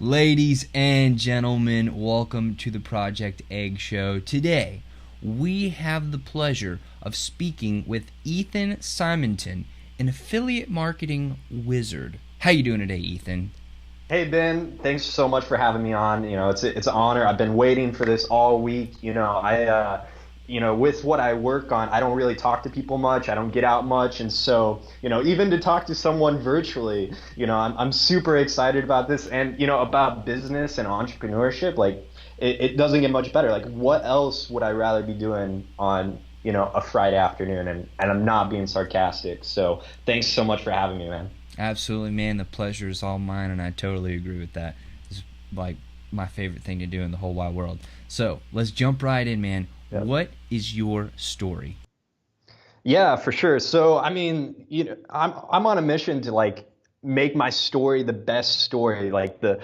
Ladies and gentlemen, welcome to the Project Egg Show. Today, we have the pleasure of speaking with Ethan Simonton, an affiliate marketing wizard. How you doing today, Ethan? Hey Ben, thanks so much for having me on. It's an honor. I've been waiting for this all week. With what I work on, I don't really talk to people much. I don't get out much, and so even to talk to someone virtually, I'm super excited about this, and about business and entrepreneurship. Like, it doesn't get much better. Like, what else would I rather be doing on a Friday afternoon? And I'm not being sarcastic. So thanks so much for having me, man. Absolutely, man. The pleasure is all mine, and I totally agree with that. It's like my favorite thing to do in the whole wide world. So let's jump right in, man. Yep. What is your story? Yeah, for sure. So, I mean, I'm on a mission to like make my story the best story, like the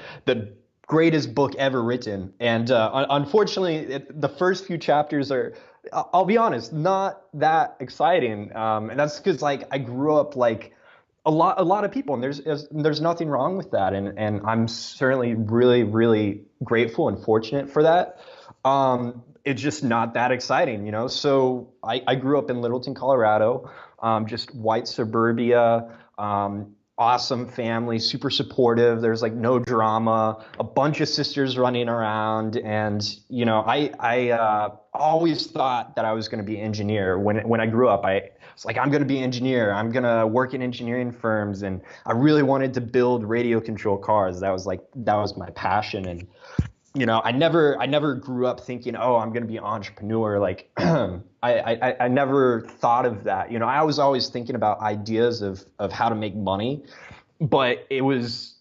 greatest book ever written. And unfortunately, the first few chapters are, I'll be honest, not that exciting. And that's because like I grew up like a lot of people, and there's nothing wrong with that. And I'm certainly really, really grateful and fortunate for that. It's just not that exciting, So I grew up in Littleton, Colorado, just white suburbia, awesome family, super supportive. There's like no drama, a bunch of sisters running around, and I always thought that I was going to be an engineer. When I grew up, I was like, I'm going to be an engineer. I'm going to work in engineering firms, and I really wanted to build radio control cars. That was my passion. And I never grew up thinking, oh, I'm going to be an entrepreneur. Like, I never thought of that. I was always thinking about ideas of how to make money, but it was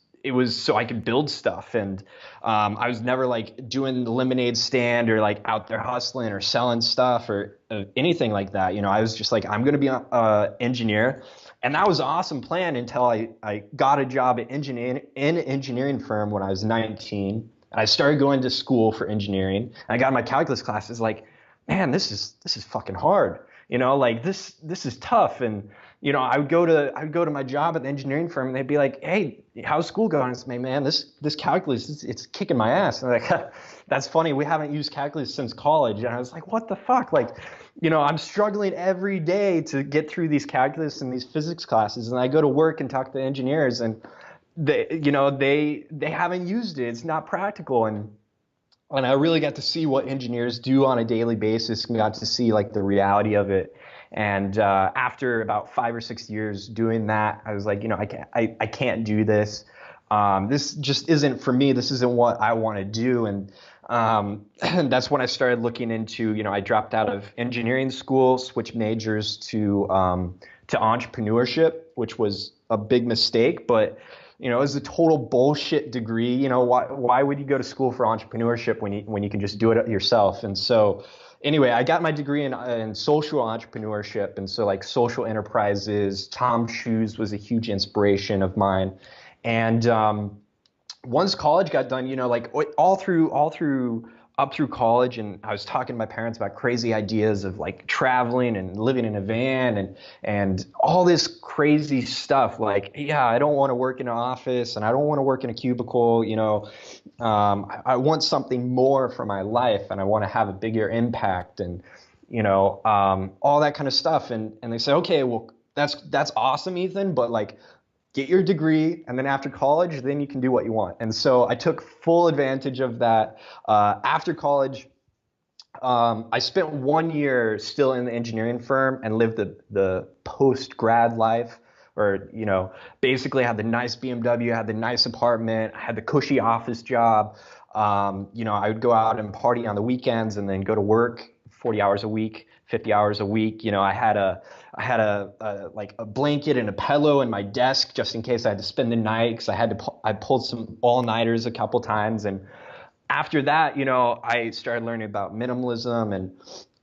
so I could build stuff. And I was never like doing the lemonade stand or like out there hustling or selling stuff or anything like that. I was just like, I'm going to be an engineer. And that was an awesome plan until I got a job at in an engineering firm when I was 19. And I started going to school for engineering. And I got in my calculus classes like, man, this is fucking hard. Like this is tough. And I would go to my job at the engineering firm, and they'd be like, hey, how's school going? It's like, man, this calculus, it's kicking my ass. And I'm like, that's funny. We haven't used calculus since college. And I was like, what the fuck? Like, I'm struggling every day to get through these calculus and these physics classes. And I go to work and talk to engineers, and they haven't used it. It's not practical. And I really got to see what engineers do on a daily basis, and got to see like the reality of it. And after about 5 or 6 years doing that, I was like, I can't do this. This just isn't for me. This isn't what I want to do. And that's when I started looking into, I dropped out of engineering school, switched majors to entrepreneurship, which was a big mistake, but it was a total bullshit degree. Why would you go to school for entrepreneurship when you can just do it yourself? And so anyway, I got my degree in social entrepreneurship. And so like social enterprises, Tom Shoes was a huge inspiration of mine. And once college got done, like all through up through college, and I was talking to my parents about crazy ideas of like traveling and living in a van and all this crazy stuff. Like, yeah, I don't want to work in an office, and I don't want to work in a cubicle. I want something more for my life, and I want to have a bigger impact, and all that kind of stuff. And they said, okay, well, that's awesome, Ethan, but like, get your degree, and then after college, then you can do what you want. And so I took full advantage of that. After college, I spent 1 year still in the engineering firm and lived the post-grad life, or basically had the nice BMW, had the nice apartment, had the cushy office job. I would go out and party on the weekends, and then go to work 40 hours a week, 50 hours a week. I had a like a blanket and a pillow in my desk just in case I had to spend the night, because I pulled some all-nighters a couple times. And after that, I started learning about minimalism and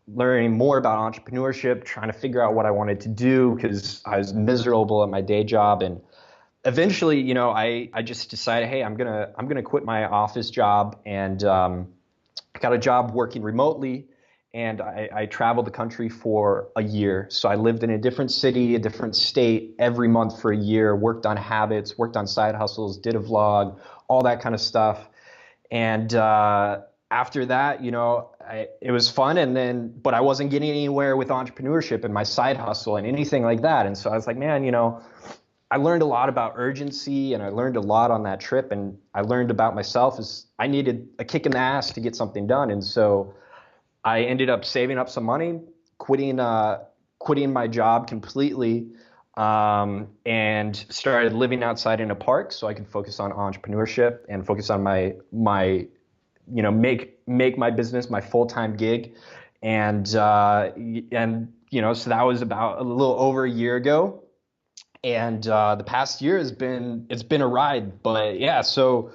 learning more about entrepreneurship, trying to figure out what I wanted to do, because I was miserable at my day job. And eventually, I just decided, hey, I'm gonna quit my office job, and I got a job working remotely. And I traveled the country for a year. So I lived in a different city, a different state every month for a year, worked on habits, worked on side hustles, did a vlog, all that kind of stuff. And after that, it was fun. But I wasn't getting anywhere with entrepreneurship and my side hustle and anything like that. And so I was like, man, I learned a lot about urgency, and I learned a lot on that trip. And I learned about myself is I needed a kick in the ass to get something done. And so I ended up saving up some money, quitting my job completely, and started living outside in a park so I could focus on entrepreneurship and focus on my make my business my full-time gig. And so that was about a little over a year ago. And the past year it's been a ride. But yeah, so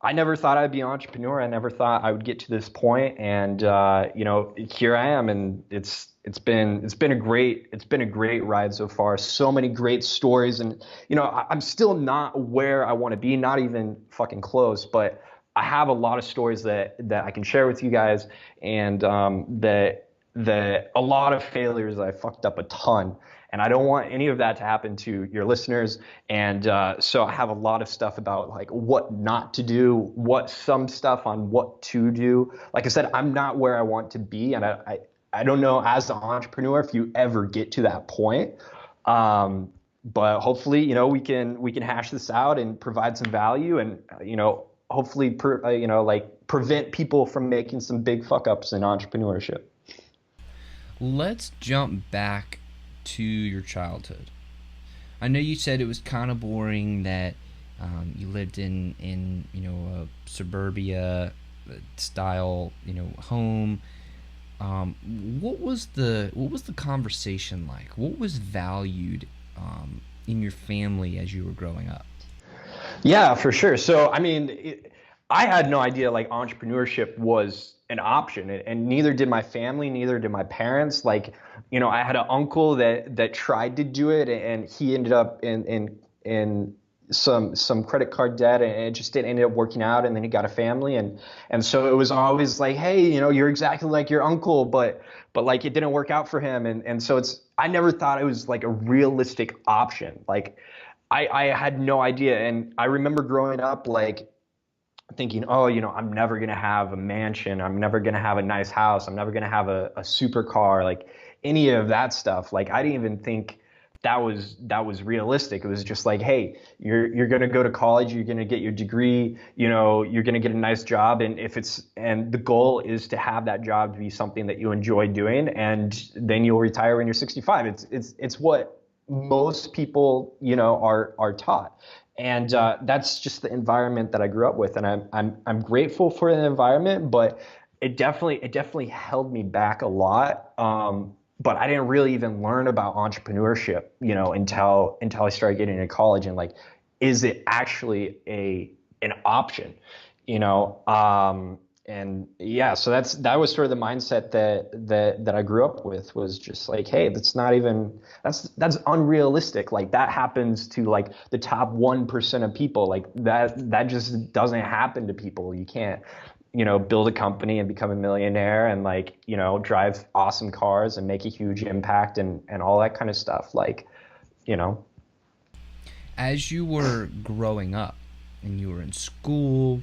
I never thought I'd be an entrepreneur. I never thought I would get to this point. And here I am, and it's been a great ride so far. So many great stories, and I'm still not where I want to be, not even fucking close, but I have a lot of stories that I can share with you guys, and that a lot of failures. I fucked up a ton, and I don't want any of that to happen to your listeners. And so I have a lot of stuff about like what not to do, some stuff on what to do. Like I said, I'm not where I want to be, and I don't know as an entrepreneur if you ever get to that point. But hopefully, we can hash this out and provide some value, and hopefully prevent people from making some big fuck ups in entrepreneurship. Let's jump back to your childhood. I know you said it was kind of boring, that you lived in a suburbia style home. What was the conversation like? What was valued in your family as you were growing up? Yeah, for sure. So I mean, I had no idea like entrepreneurship was an option, and neither did my family, neither did my parents. Like, I had an uncle that tried to do it, and he ended up in some credit card debt, and it just didn't end up working out. And then he got a family, and so it was always like, hey, you're exactly like your uncle, but like it didn't work out for him, and so I never thought it was like a realistic option. Like I had no idea, and I remember growing up like thinking, oh, I'm never going to have a mansion. I'm never going to have a nice house. I'm never going to have a supercar, like any of that stuff. Like I didn't even think that was realistic. It was just like, hey, you're going to go to college, you're going to get your degree, you're going to get a nice job. And the goal is to have that job to be something that you enjoy doing. And then you'll retire when you're 65. It's what most people, are taught. And that's just the environment that I grew up with, and I'm grateful for the environment, but it definitely held me back a lot. But I didn't really even learn about entrepreneurship, until I started getting into college, and like, is it actually an option, and yeah, so that was sort of the mindset that I grew up with, was just like, hey, that's unrealistic. Like that happens to like the top 1% of people. Like that just doesn't happen to people. You can't, build a company and become a millionaire and like, drive awesome cars and make a huge impact and all that kind of stuff. Like, As you were growing up and you were in school,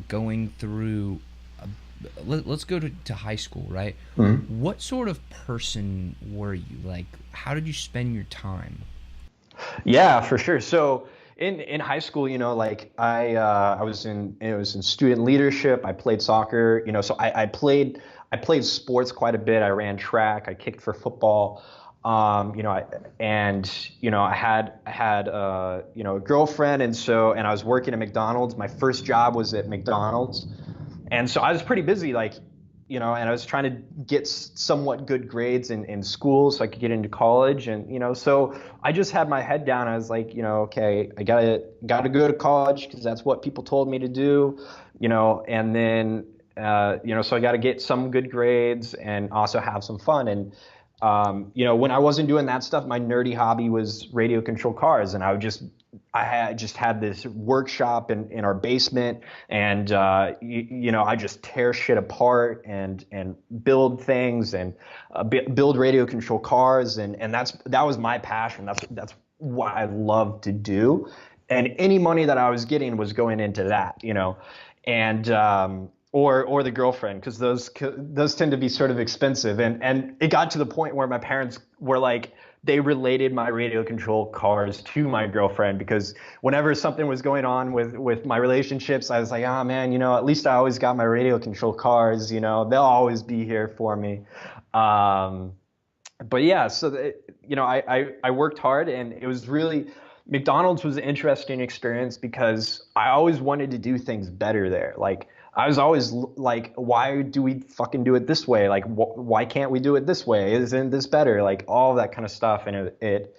going through let's go to high school, right? Mm-hmm. What sort of person were you? Like, how did you spend your time? Yeah, for sure. So in high school, like I was in student leadership. I played soccer, so I played sports quite a bit. I ran track, I kicked for football. I had a girlfriend, and I was working at McDonald's. My first job was at McDonald's, and so I was pretty busy, like, and I was trying to get somewhat good grades in school so I could get into college, and so I just had my head down. I was like, okay, I gotta go to college because that's what people told me to do, and then so I got to get some good grades and also have some fun. And when I wasn't doing that stuff, my nerdy hobby was radio control cars, and I had this workshop in our basement, and I just tear shit apart and build things and build radio control cars, and that was my passion. That's what I love to do. and any money that I was getting was going into that, and or the girlfriend, because those tend to be sort of expensive, and it got to the point where my parents were like, they related my radio control cars to my girlfriend, because whenever something was going on with my relationships, I was like, oh man, at least I always got my radio control cars, they'll always be here for me. But yeah, so I worked hard, and it was really, McDonald's was an interesting experience because I always wanted to do things better there. Like, I was always like, why do we fucking do it this way? Like, why can't we do it this way? Isn't this better? Like, all that kind of stuff. And it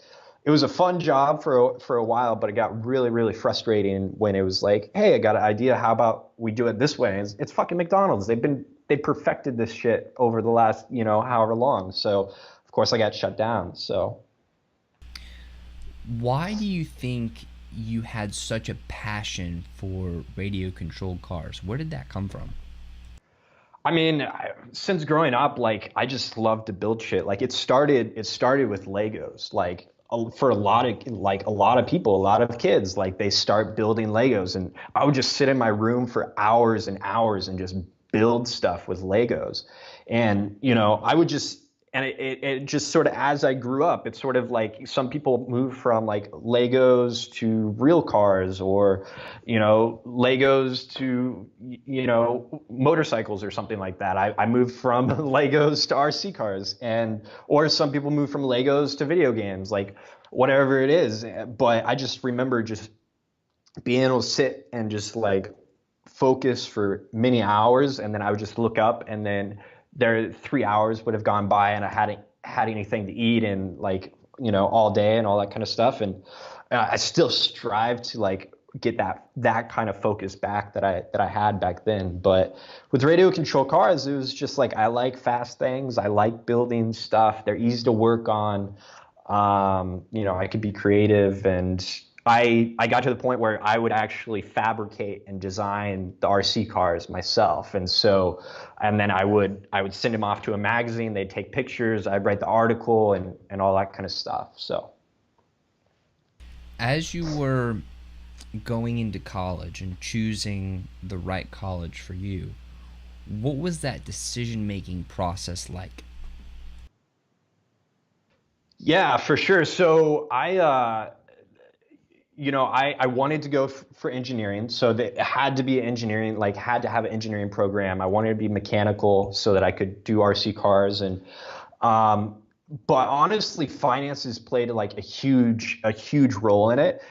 was a fun job for a while, but it got really, really frustrating when it was like, hey, I got an idea. How about we do it this way? It's fucking McDonald's. They perfected this shit over the last, however long. So of course I got shut down. So why do you think you had such a passion for radio controlled cars? Where did that come from? I mean, since growing up, like, I just love to build shit. Like, it started with Legos. Like, for a lot of people, a lot of kids, like, they start building Legos, and I would just sit in my room for hours and hours and just build stuff with Legos. And, I would just, and it just sort of, as I grew up, it's sort of like some people move from like Legos to real cars, or, Legos to, motorcycles or something like that. I moved from Legos to RC cars, or some people move from Legos to video games, like whatever it is. But I just remember just being able to sit and just like focus for many hours, and then I would just look up, and then 3 hours would have gone by, and I hadn't had anything to eat in like, all day and all that kind of stuff. And I still strive to like get that kind of focus back that I had back then. But with radio control cars, it was just like, I like fast things. I like building stuff. They're easy to work on. I could be creative, and I got to the point where I would actually fabricate and design the RC cars myself. And then I would send them off to a magazine. They'd take pictures. I'd write the article and all that kind of stuff. So as you were going into college and choosing the right college for you, what was that decision-making process like? Yeah, for sure. So I wanted to go for engineering, so that it had to be engineering, like had to have an engineering program. I wanted to be mechanical so that I could do RC cars, but honestly, finances played like a huge role in it.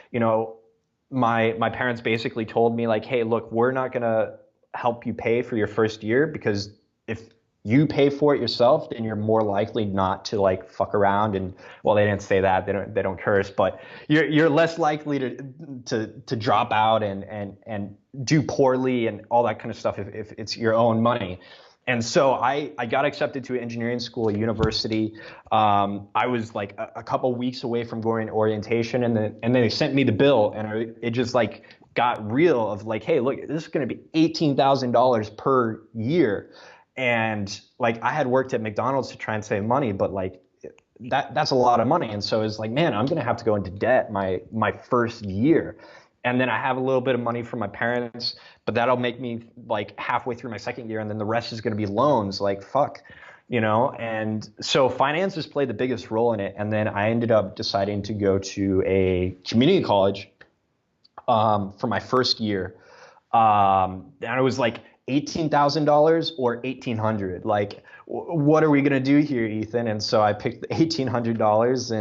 My parents basically told me like, hey, look, we're not gonna help you pay for your first year, because if you pay for it yourself, then you're more likely not to like fuck around. And well, they didn't say that, they don't curse, but you're less likely to drop out and do poorly and all that kind of stuff if it's your own money. And so I got accepted to an engineering school, a university. I was like a couple weeks away from going to orientation, and then they sent me the bill, and it just like got real of like, hey, look, this is going to be $18,000 per year. And like, I had worked at McDonald's to try and save money, but like that's a lot of money. And so it's like, man, I'm going to have to go into debt my first year. And then I have a little bit of money from my parents, but that'll make me like halfway through my second year. And then the rest is going to be loans. Like, fuck, and so finances played the biggest role in it. And then I ended up deciding to go to a community college for my first year. And it was like $18,000 or $1,800. Like, what are we gonna do here, Ethan? And so I picked the $1,800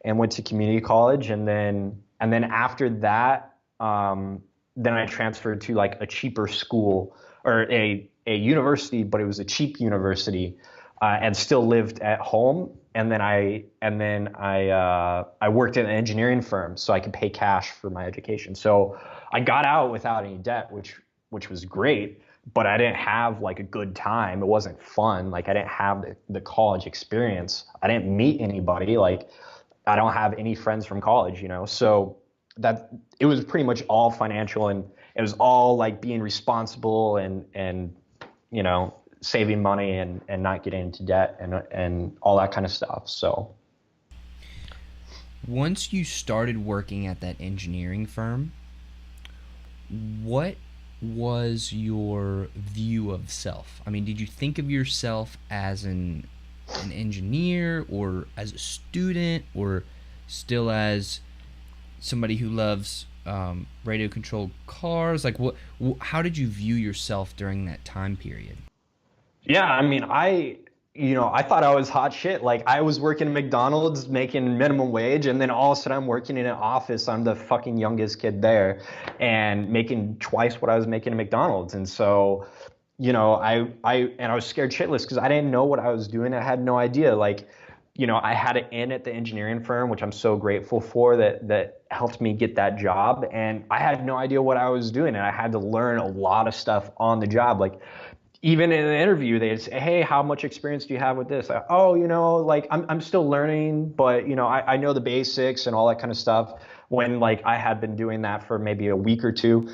and went to community college, and then after that, then I transferred to like a cheaper school, or a university, but it was a cheap university, and still lived at home. And then I worked at an engineering firm, so I could pay cash for my education. So I got out without any debt, which was great. But I didn't have like a good time. It wasn't fun. Like, I didn't have the college experience. I didn't meet anybody. Like, I don't have any friends from college, so that it was pretty much all financial, and it was all like being responsible and saving money and not getting into debt and all that kind of stuff. So Once you started working at that engineering firm, what was your view of self? I mean, did you think of yourself as an engineer, or as a student, or still as somebody who loves radio controlled cars? Like, how did you view yourself during that time period? Yeah, I mean, I thought I was hot shit. Like, I was working at McDonald's making minimum wage, and then all of a sudden I'm working in an office. I'm the fucking youngest kid there and making twice what I was making at McDonald's. And so, I was scared shitless because I didn't know what I was doing. I had no idea. Like, I had an in at the engineering firm, which I'm so grateful for, that helped me get that job. And I had no idea what I was doing. And I had to learn a lot of stuff on the job. Like, even in an interview, they'd say, "Hey, how much experience do you have with this?" Oh, like I'm still learning, but I know the basics and all that kind of stuff. When like I had been doing that for maybe a week or two,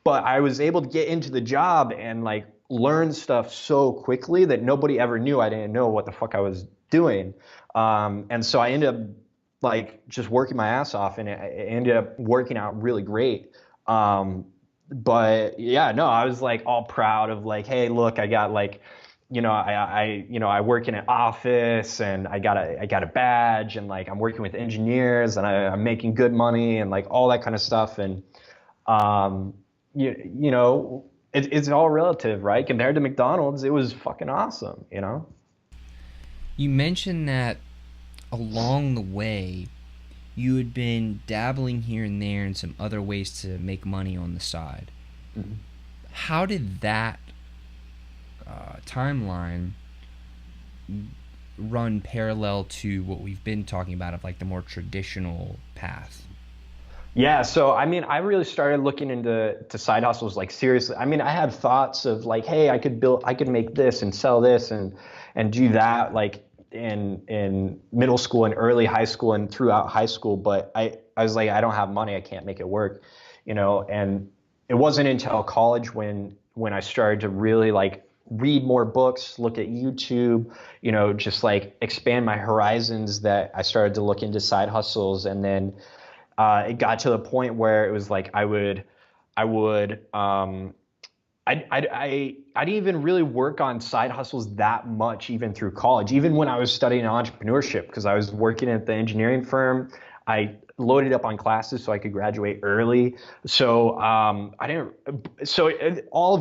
but I was able to get into the job and like learn stuff so quickly that nobody ever knew I didn't know what the fuck I was doing. And so I ended up like just working my ass off, and it ended up working out really great. But yeah, no, I was like all proud of like, hey, look, I got like, I work in an office, and I got a badge, and like I'm working with engineers, and I'm making good money, and like all that kind of stuff. And um, it's all relative, right? Compared to McDonald's, it was fucking awesome. You mentioned that along the way, you had been dabbling here and there in some other ways to make money on the side. Mhm. How did that timeline run parallel to what we've been talking about of like the more traditional path? Yeah, so I mean, I really started looking into side hustles like seriously. I mean, I had thoughts of like, hey, I could make this and sell this and do that like in middle school and early high school and throughout high school, but I was like, I don't have money, I can't make it work. And it wasn't until college when I started to really like read more books, look at YouTube, just like expand my horizons, that I started to look into side hustles. And then it got to the point where it was like I would, I didn't even really work on side hustles that much, even through college, even when I was studying entrepreneurship, because I was working at the engineering firm. I loaded up on classes so I could graduate early. So I didn't. So all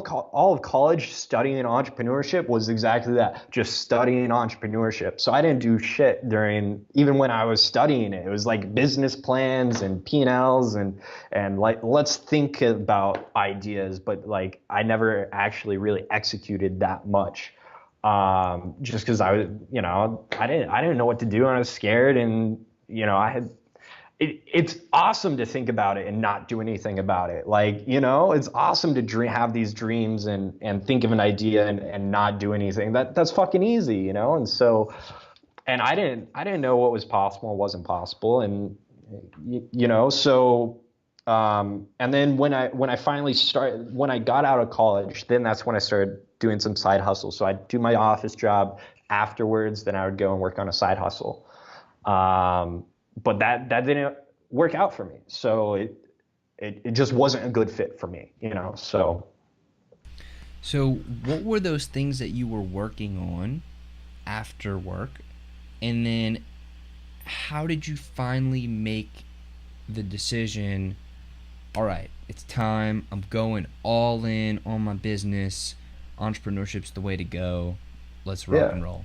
of college studying entrepreneurship was exactly that, just studying entrepreneurship. So I didn't do shit during, even when I was studying it. It was like business plans and P&Ls and like let's think about ideas, but like I never actually really executed that much. Just because I was, I didn't know what to do, and I was scared, and I had it's awesome to think about it and not do anything about it. Like, it's awesome to have these dreams and think of an idea and not do anything. That's fucking easy. And so, and I didn't know what was possible and wasn't possible. And, so, and then when I finally when I got out of college, then that's when I started doing some side hustles. So I'd do my office job afterwards, then I would go and work on a side hustle. But that didn't work out for me. So it just wasn't a good fit for me. So, what were those things that you were working on after work? And then, how did you finally make the decision, all right, it's time, I'm going all in on my business, entrepreneurship's the way to go, let's rock Yeah. and roll?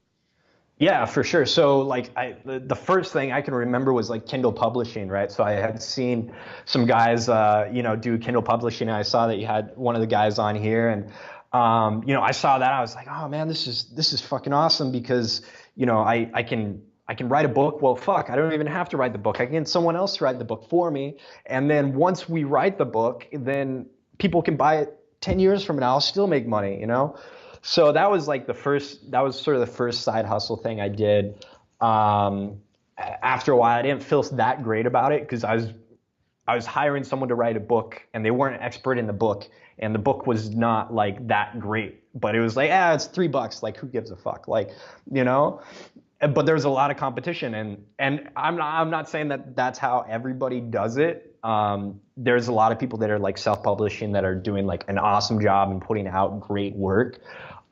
Yeah, for sure. So like the first thing I can remember was like Kindle publishing, right? So I had seen some guys, do Kindle publishing. And I saw that you had one of the guys on here, and I saw that. I was like, oh man, this is fucking awesome, because I can write a book. Well, fuck, I don't even have to write the book. I can get someone else to write the book for me, and then once we write the book, then people can buy it 10 years from now. I'll still make money. So that was like that was sort of the first side hustle thing I did. After a while, I didn't feel that great about it, because I was hiring someone to write a book, and they weren't an expert in the book, and the book was not like that great, but it was like, it's $3, like who gives a fuck, like, you know? but there's a lot of competition, and I'm not saying that that's how everybody does it. There's a lot of people that are like self-publishing that are doing like an awesome job and putting out great work.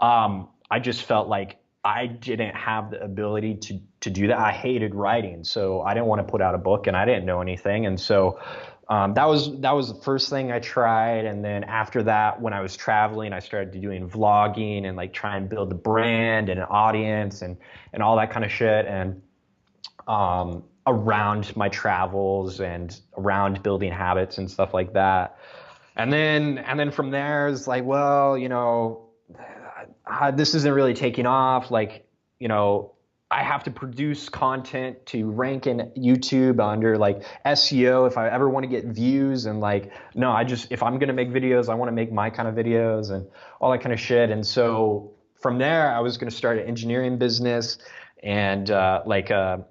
I just felt like I didn't have the ability to do that. I hated writing, so I didn't want to put out a book, and I didn't know anything, and so that was the first thing I tried. And then after that, when I was traveling, I started doing vlogging and like try and build a brand and an audience and all that kind of shit. And around my travels and around building habits and stuff like that. And then from there it's like, well, this isn't really taking off. Like, I have to produce content to rank in YouTube under like SEO if I ever want to get views. And like, no, if I'm going to make videos, I want to make my kind of videos and all that kind of shit. And so from there, I was going to start an engineering business and an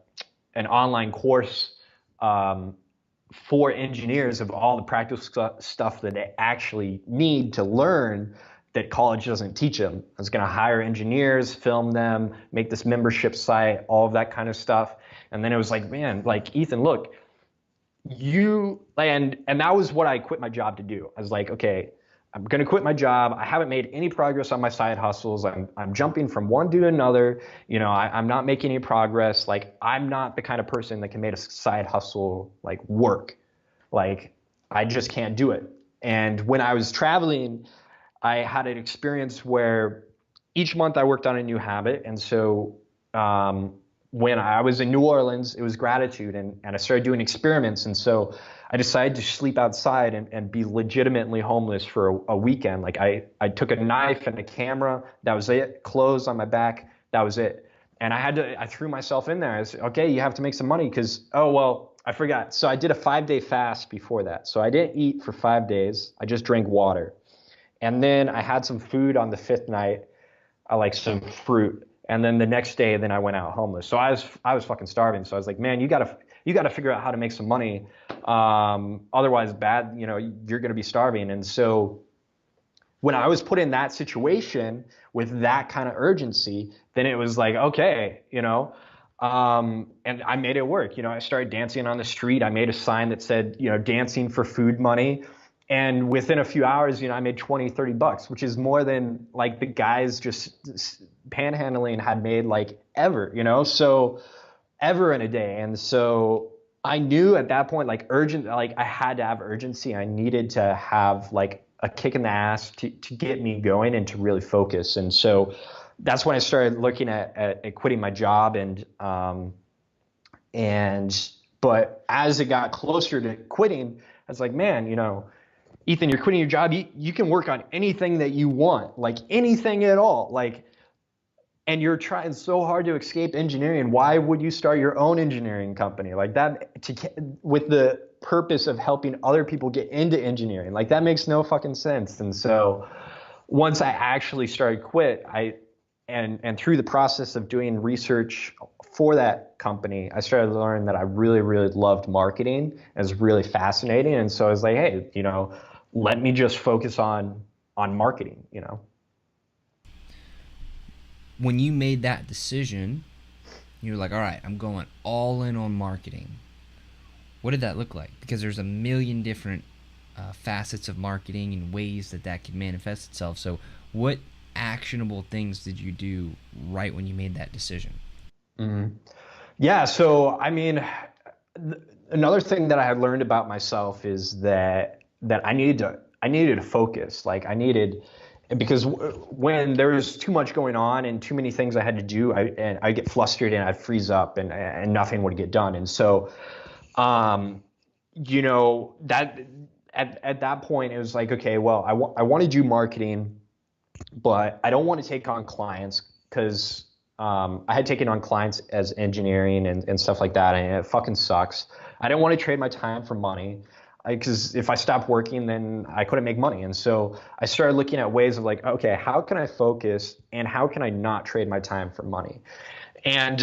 online course for engineers of all the practical stuff that they actually need to learn that college doesn't teach them. I was going to hire engineers, film them, make this membership site, all of that kind of stuff. And then it was like, man, like, Ethan, look, and that was what I quit my job to do. I was like, okay, I'm going to quit my job. I haven't made any progress on my side hustles. I'm jumping from one to another. I'm not making any progress. Like, I'm not the kind of person that can make a side hustle like work. Like, I just can't do it. And when I was traveling, I had an experience where each month I worked on a new habit. And so when I was in New Orleans, it was gratitude, and I started doing experiments. And so I decided to sleep outside and be legitimately homeless for a weekend. Like, I took a knife and a camera. That was it. Clothes on my back. That was it. And I threw myself in there. I said, okay, you have to make some money because, oh, well, I forgot. So I did a 5-day fast before that. So I didn't eat for 5 days. I just drank water. And then I had some food on the 5th night. I like some fruit. And then the next day, then I went out homeless. So I was fucking starving. So I was like, man, you gotta figure out how to make some money. Otherwise, you're gonna be starving. And so when I was put in that situation with that kind of urgency, then it was like, okay, and I made it work. I started dancing on the street. I made a sign that said, dancing for food money. And within a few hours, I made $20-$30, which is more than like the guys just panhandling had made like ever, so ever in a day. And so I knew at that point, like I had to have urgency. I needed to have like a kick in the ass to get me going and to really focus. And so that's when I started looking at quitting my job. But as it got closer to quitting, I was like, man, Ethan, you're quitting your job. You can work on anything that you want, like anything at all. Like, and you're trying so hard to escape engineering. Why would you start your own engineering company like that with the purpose of helping other people get into engineering? Like, that makes no fucking sense. And so once I actually started quit, and through the process of doing research for that company, I started to learn that I really, really loved marketing. It was really fascinating. And so I was like, hey, let me just focus on marketing, When you made that decision, you were like, all right, I'm going all in on marketing. What did that look like? Because there's a million different facets of marketing and ways that could manifest itself. So what actionable things did you do right when you made that decision? Mm-hmm. Yeah. So, I mean, another thing that I had learned about myself is that I needed to focus. Like, because when there was too much going on and too many things I had to do, I get flustered and I'd freeze up and nothing would get done. And so, that at that point it was like, okay, well, I want to do marketing, but I don't want to take on clients because I had taken on clients as engineering and stuff like that, and it fucking sucks. I didn't want to trade my time for money. Because if I stopped working, then I couldn't make money. And so I started looking at ways of like, okay, how can I focus and how can I not trade my time for money? And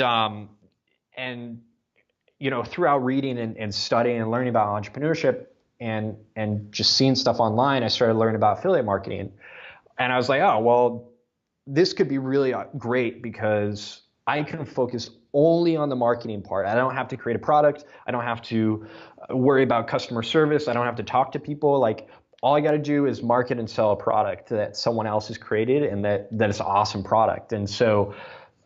throughout reading and studying and learning about entrepreneurship and just seeing stuff online, I started learning about affiliate marketing. And I was like, oh, well, this could be really great because I can focus only on the marketing part. I don't have to create a product. I don't have to worry about customer service. I don't have to talk to people. Like, all I got to do is market and sell a product that someone else has created, and that it's an awesome product. And so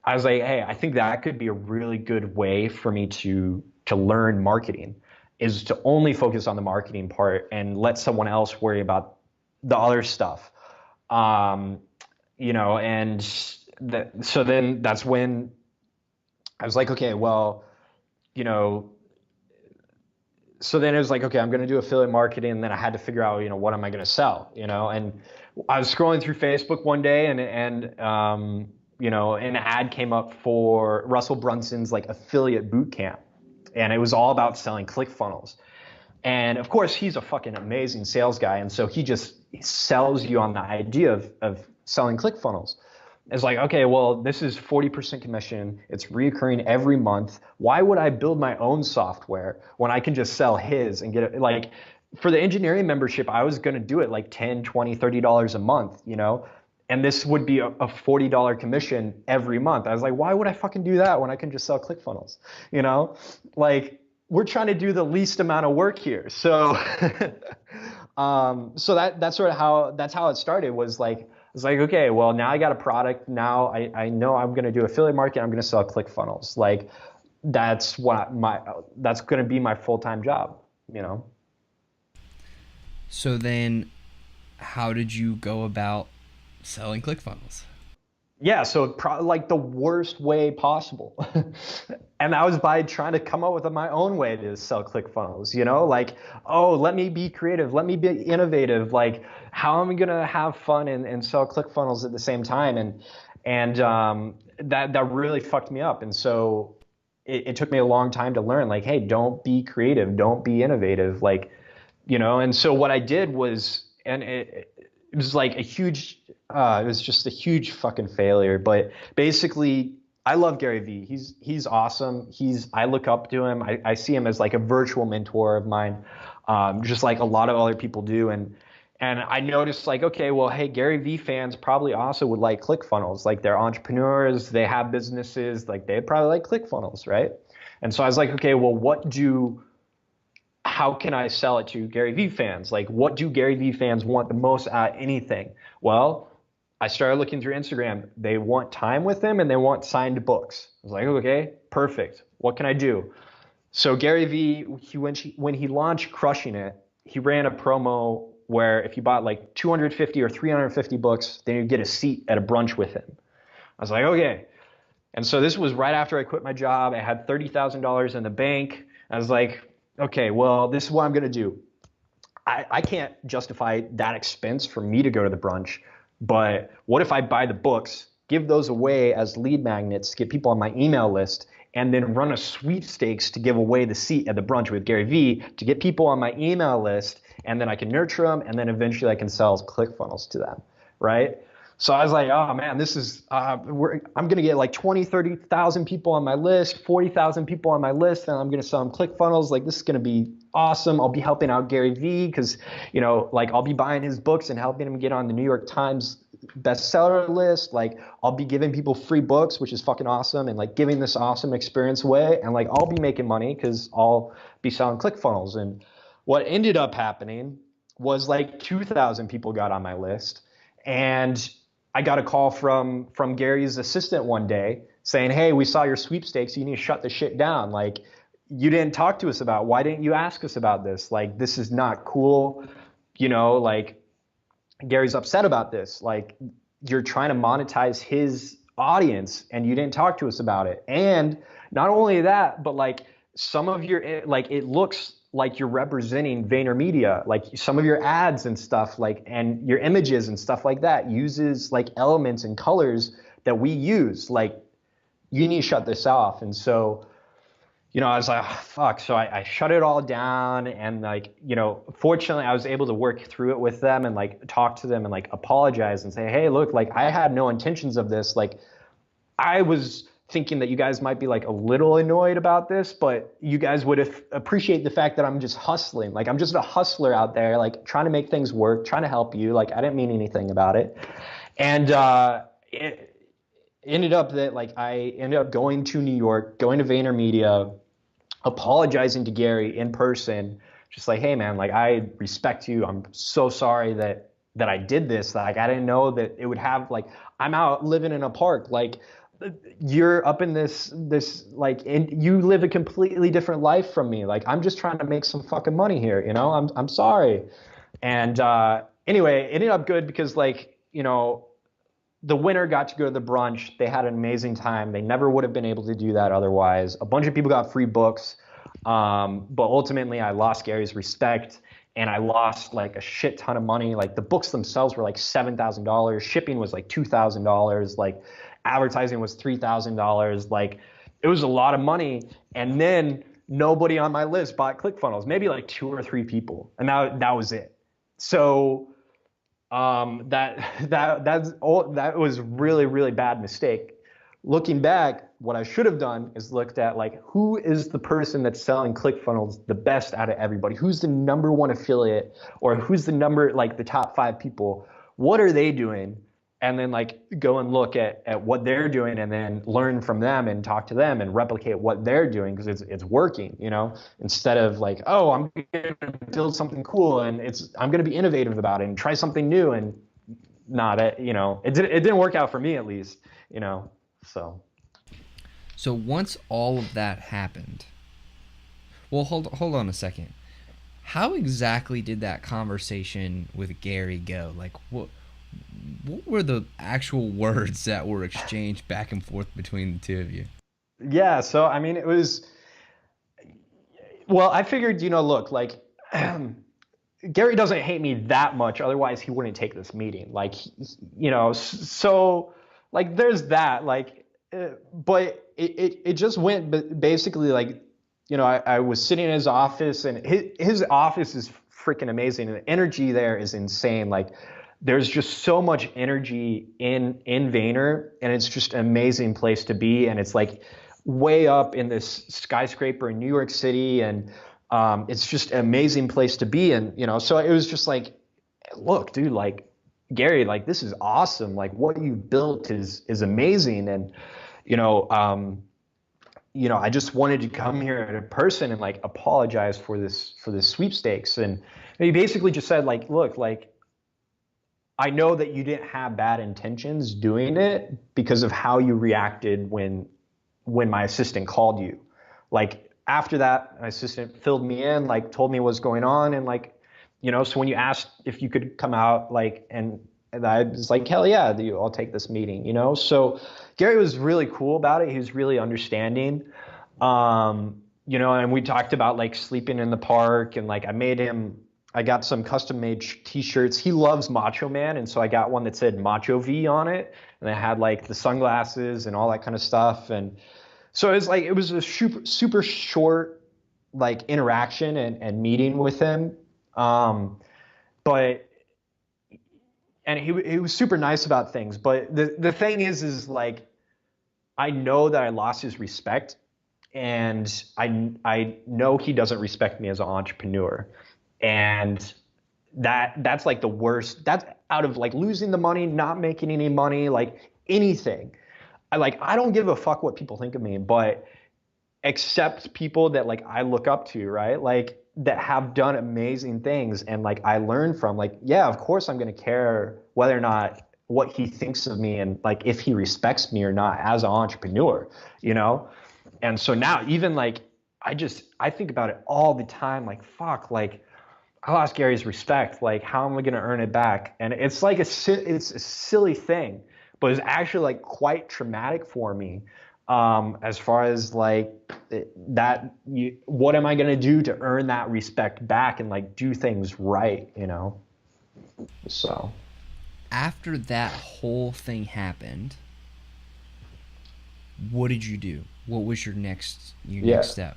I was like, hey, I think that could be a really good way for me to learn marketing, is to only focus on the marketing part and let someone else worry about the other stuff. You know, and so then that's when I was like, okay, well, you know, so then it was like, okay, I'm going to do affiliate marketing. And then I had to figure out, you know, what am I going to sell, you know? And I was scrolling through Facebook one day, and you know, an ad came up for Russell Brunson's like affiliate boot camp. And it was all about selling Clickfunnels. And of course, he's a fucking amazing sales guy. And so he just sells you on the idea of selling Clickfunnels. It's like, okay, well, this is 40% commission. It's reoccurring every month. Why would I build my own software when I can just sell his and get it? Like, for the engineering membership, I was going to do it like $10, $20, $30 a month, you know? And this would be a $40 commission every month. I was like, why would I fucking do that when I can just sell Clickfunnels? You know, like, we're trying to do the least amount of work here. So, so that's sort of that's how it started. Was like, it's like, okay, well, now I got a product. Now I know I'm going to do affiliate marketing. I'm going to sell Clickfunnels. Like, that's that's going to be my full-time job, you know? So then how did you go about selling Clickfunnels? Yeah, so like the worst way possible. And that was by trying to come up with my own way to sell Clickfunnels, you know, like, oh, let me be creative. Let me be innovative. Like, how am I going to have fun and sell Clickfunnels at the same time? And that really fucked me up. And so it took me a long time to learn, like, hey, don't be creative. Don't be innovative. Like, you know, and so what I did was, and it was like a huge, it was just a huge fucking failure. But basically, I love Gary Vee. He's awesome. I look up to him. I see him as like a virtual mentor of mine, just like a lot of other people do. And I noticed, like, okay, well, hey, Gary Vee fans probably also would like Clickfunnels. Like, they're entrepreneurs, they have businesses, like they probably like Clickfunnels, right? And so I was like, okay, well, how can I sell it to Gary Vee fans? Like, what do Gary Vee fans want the most at anything? Well, I started looking through Instagram. They want time with him, and they want signed books. I was like, okay, perfect. What can I do? So Gary Vee, when he launched Crushing It, he ran a promo where if you bought like 250 or 350 books, then you get a seat at a brunch with him. I was like, okay. And so this was right after I quit my job. I had $30,000 in the bank. I was like, okay, well, this is what I'm going to do. I can't justify that expense for me to go to the brunch, but what if I buy the books, give those away as lead magnets to get people on my email list, and then run a sweepstakes to give away the seat at the brunch with Gary Vee to get people on my email list, and then I can nurture them, and then eventually I can sell Clickfunnels to them, right? So I was like, oh man, this is, I'm going to get like 20, 30,000 people on my list, 40,000 people on my list, and I'm going to sell them Clickfunnels. Like, this is going to be awesome. I'll be helping out Gary Vee because, you know, like, I'll be buying his books and helping him get on the New York Times bestseller list. Like, I'll be giving people free books, which is fucking awesome, and like giving this awesome experience away. And like, I'll be making money because I'll be selling Clickfunnels. And what ended up happening was like 2,000 people got on my list, and I got a call from Gary's assistant one day saying, hey, we saw your sweepstakes. You need to shut the shit down. Like, you didn't talk to us about, why didn't you ask us about this? Like, this is not cool. You know, like, Gary's upset about this. Like, you're trying to monetize his audience and you didn't talk to us about it. And not only that, but like, some of your, like, it looks like you're representing VaynerMedia, like some of your ads and stuff, like, and your images and stuff like that uses like elements and colors that we use. Like, you need to shut this off. And so, you know, I was like, oh, fuck. So I shut it all down, and like, you know, fortunately I was able to work through it with them and like talk to them and like apologize and say, hey, look, like, I had no intentions of this. Like, I was thinking that you guys might be like a little annoyed about this, but you guys would appreciate the fact that I'm just hustling. Like, I'm just a hustler out there, like, trying to make things work, trying to help you. Like, I didn't mean anything about it. And ended up that like I ended up going to New York, going to VaynerMedia, apologizing to Gary in person, just like, hey man, like I respect you. I'm so sorry that I did this. Like I didn't know that it would have like I'm out living in a park. Like you're up in this like and you live a completely different life from me. Like I'm just trying to make some fucking money here, you know? I'm sorry. And anyway, it ended up good because like, you know, the winner got to go to the brunch. They had an amazing time. They never would have been able to do that otherwise. A bunch of people got free books. But ultimately I lost Gary's respect and I lost like a shit ton of money. Like the books themselves were like $7,000. Shipping was like $2,000. Like advertising was $3,000. Like it was a lot of money. And then nobody on my list bought ClickFunnels, maybe like 2 or 3 people. And that was it. So that was really, really bad mistake. Looking back, what I should have done is looked at like who is the person that's selling ClickFunnels the best out of everybody? Who's the number one affiliate, or who's the like the top 5 people? What are they doing? And then like go and look at what they're doing and then learn from them and talk to them and replicate what they're doing because it's working, you know, instead of like, oh, I'm going to build something cool and I'm going to be innovative about it and try something new and not, you know, it didn't work out for me at least, you know, so. So once all of that happened, well, hold on a second. How exactly did that conversation with Gary go? Like what were the actual words that were exchanged back and forth between the two of you? Yeah, so I mean, it was, well, I figured, you know, look, like Gary doesn't hate me that much, otherwise he wouldn't take this meeting. Like, you know, so like there's that, like, but it just went basically like, you know, I was sitting in his office and his office is freaking amazing. And the energy there is insane. Like there's just so much energy in Vayner, and it's just an amazing place to be. And it's like way up in this skyscraper in New York City. And it's just an amazing place to be. And, you know, so it was just like, look, dude, like Gary, like this is awesome. Like what you built is amazing. And, you know, I just wanted to come here in person and like apologize for this sweepstakes. And he basically just said like, look, like I know that you didn't have bad intentions doing it because of how you reacted when my assistant called you. Like after that, my assistant filled me in, like told me what's going on. And like, you know, so when you asked if you could come out, like, and I was like, hell yeah, I'll take this meeting, you know? So Gary was really cool about it. He was really understanding, you know, and we talked about like sleeping in the park and like I got some custom made t-shirts. He loves Macho Man. And so I got one that said Macho V on it. And I had like the sunglasses and all that kind of stuff. And so it was a super short like interaction and meeting with him. But and he was super nice about things. But the thing is like, I know that I lost his respect, and I know he doesn't respect me as an entrepreneur. And that's like the worst. That's out of like losing the money, not making any money, like anything. I don't give a fuck what people think of me, but except people that like I look up to, right? Like that have done amazing things and like I learn from, like, yeah, of course I'm going to care whether or not what he thinks of me and like if he respects me or not as an entrepreneur, you know? And so now even like I think about it all the time, like fuck, like I lost Gary's respect, like how am I going to earn it back? And it's like it's a silly thing, but it's actually like quite traumatic for me. As far as like what am I going to do to earn that respect back and like do things right, you know? So After that whole thing happened, what did you do? What was your next step?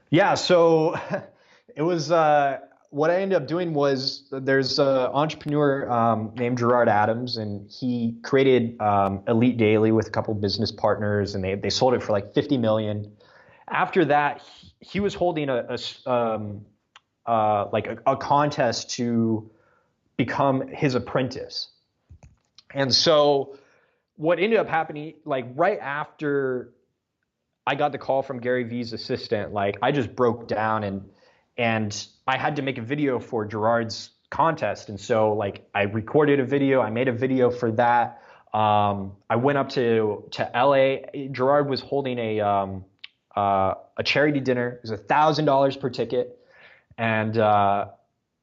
Yeah, so it was what I ended up doing was there's an entrepreneur named Gerard Adams, and he created Elite Daily with a couple business partners, and they sold it for like 50 million. After that, he was holding a contest to become his apprentice, and so what ended up happening, like right after I got the call from Gary Vee's assistant, like I just broke down, and I had to make a video for Gerard's contest. And so like I recorded a video, I made a video for that. I went up to LA. Gerard was holding a charity dinner. It was $1,000 per ticket. And I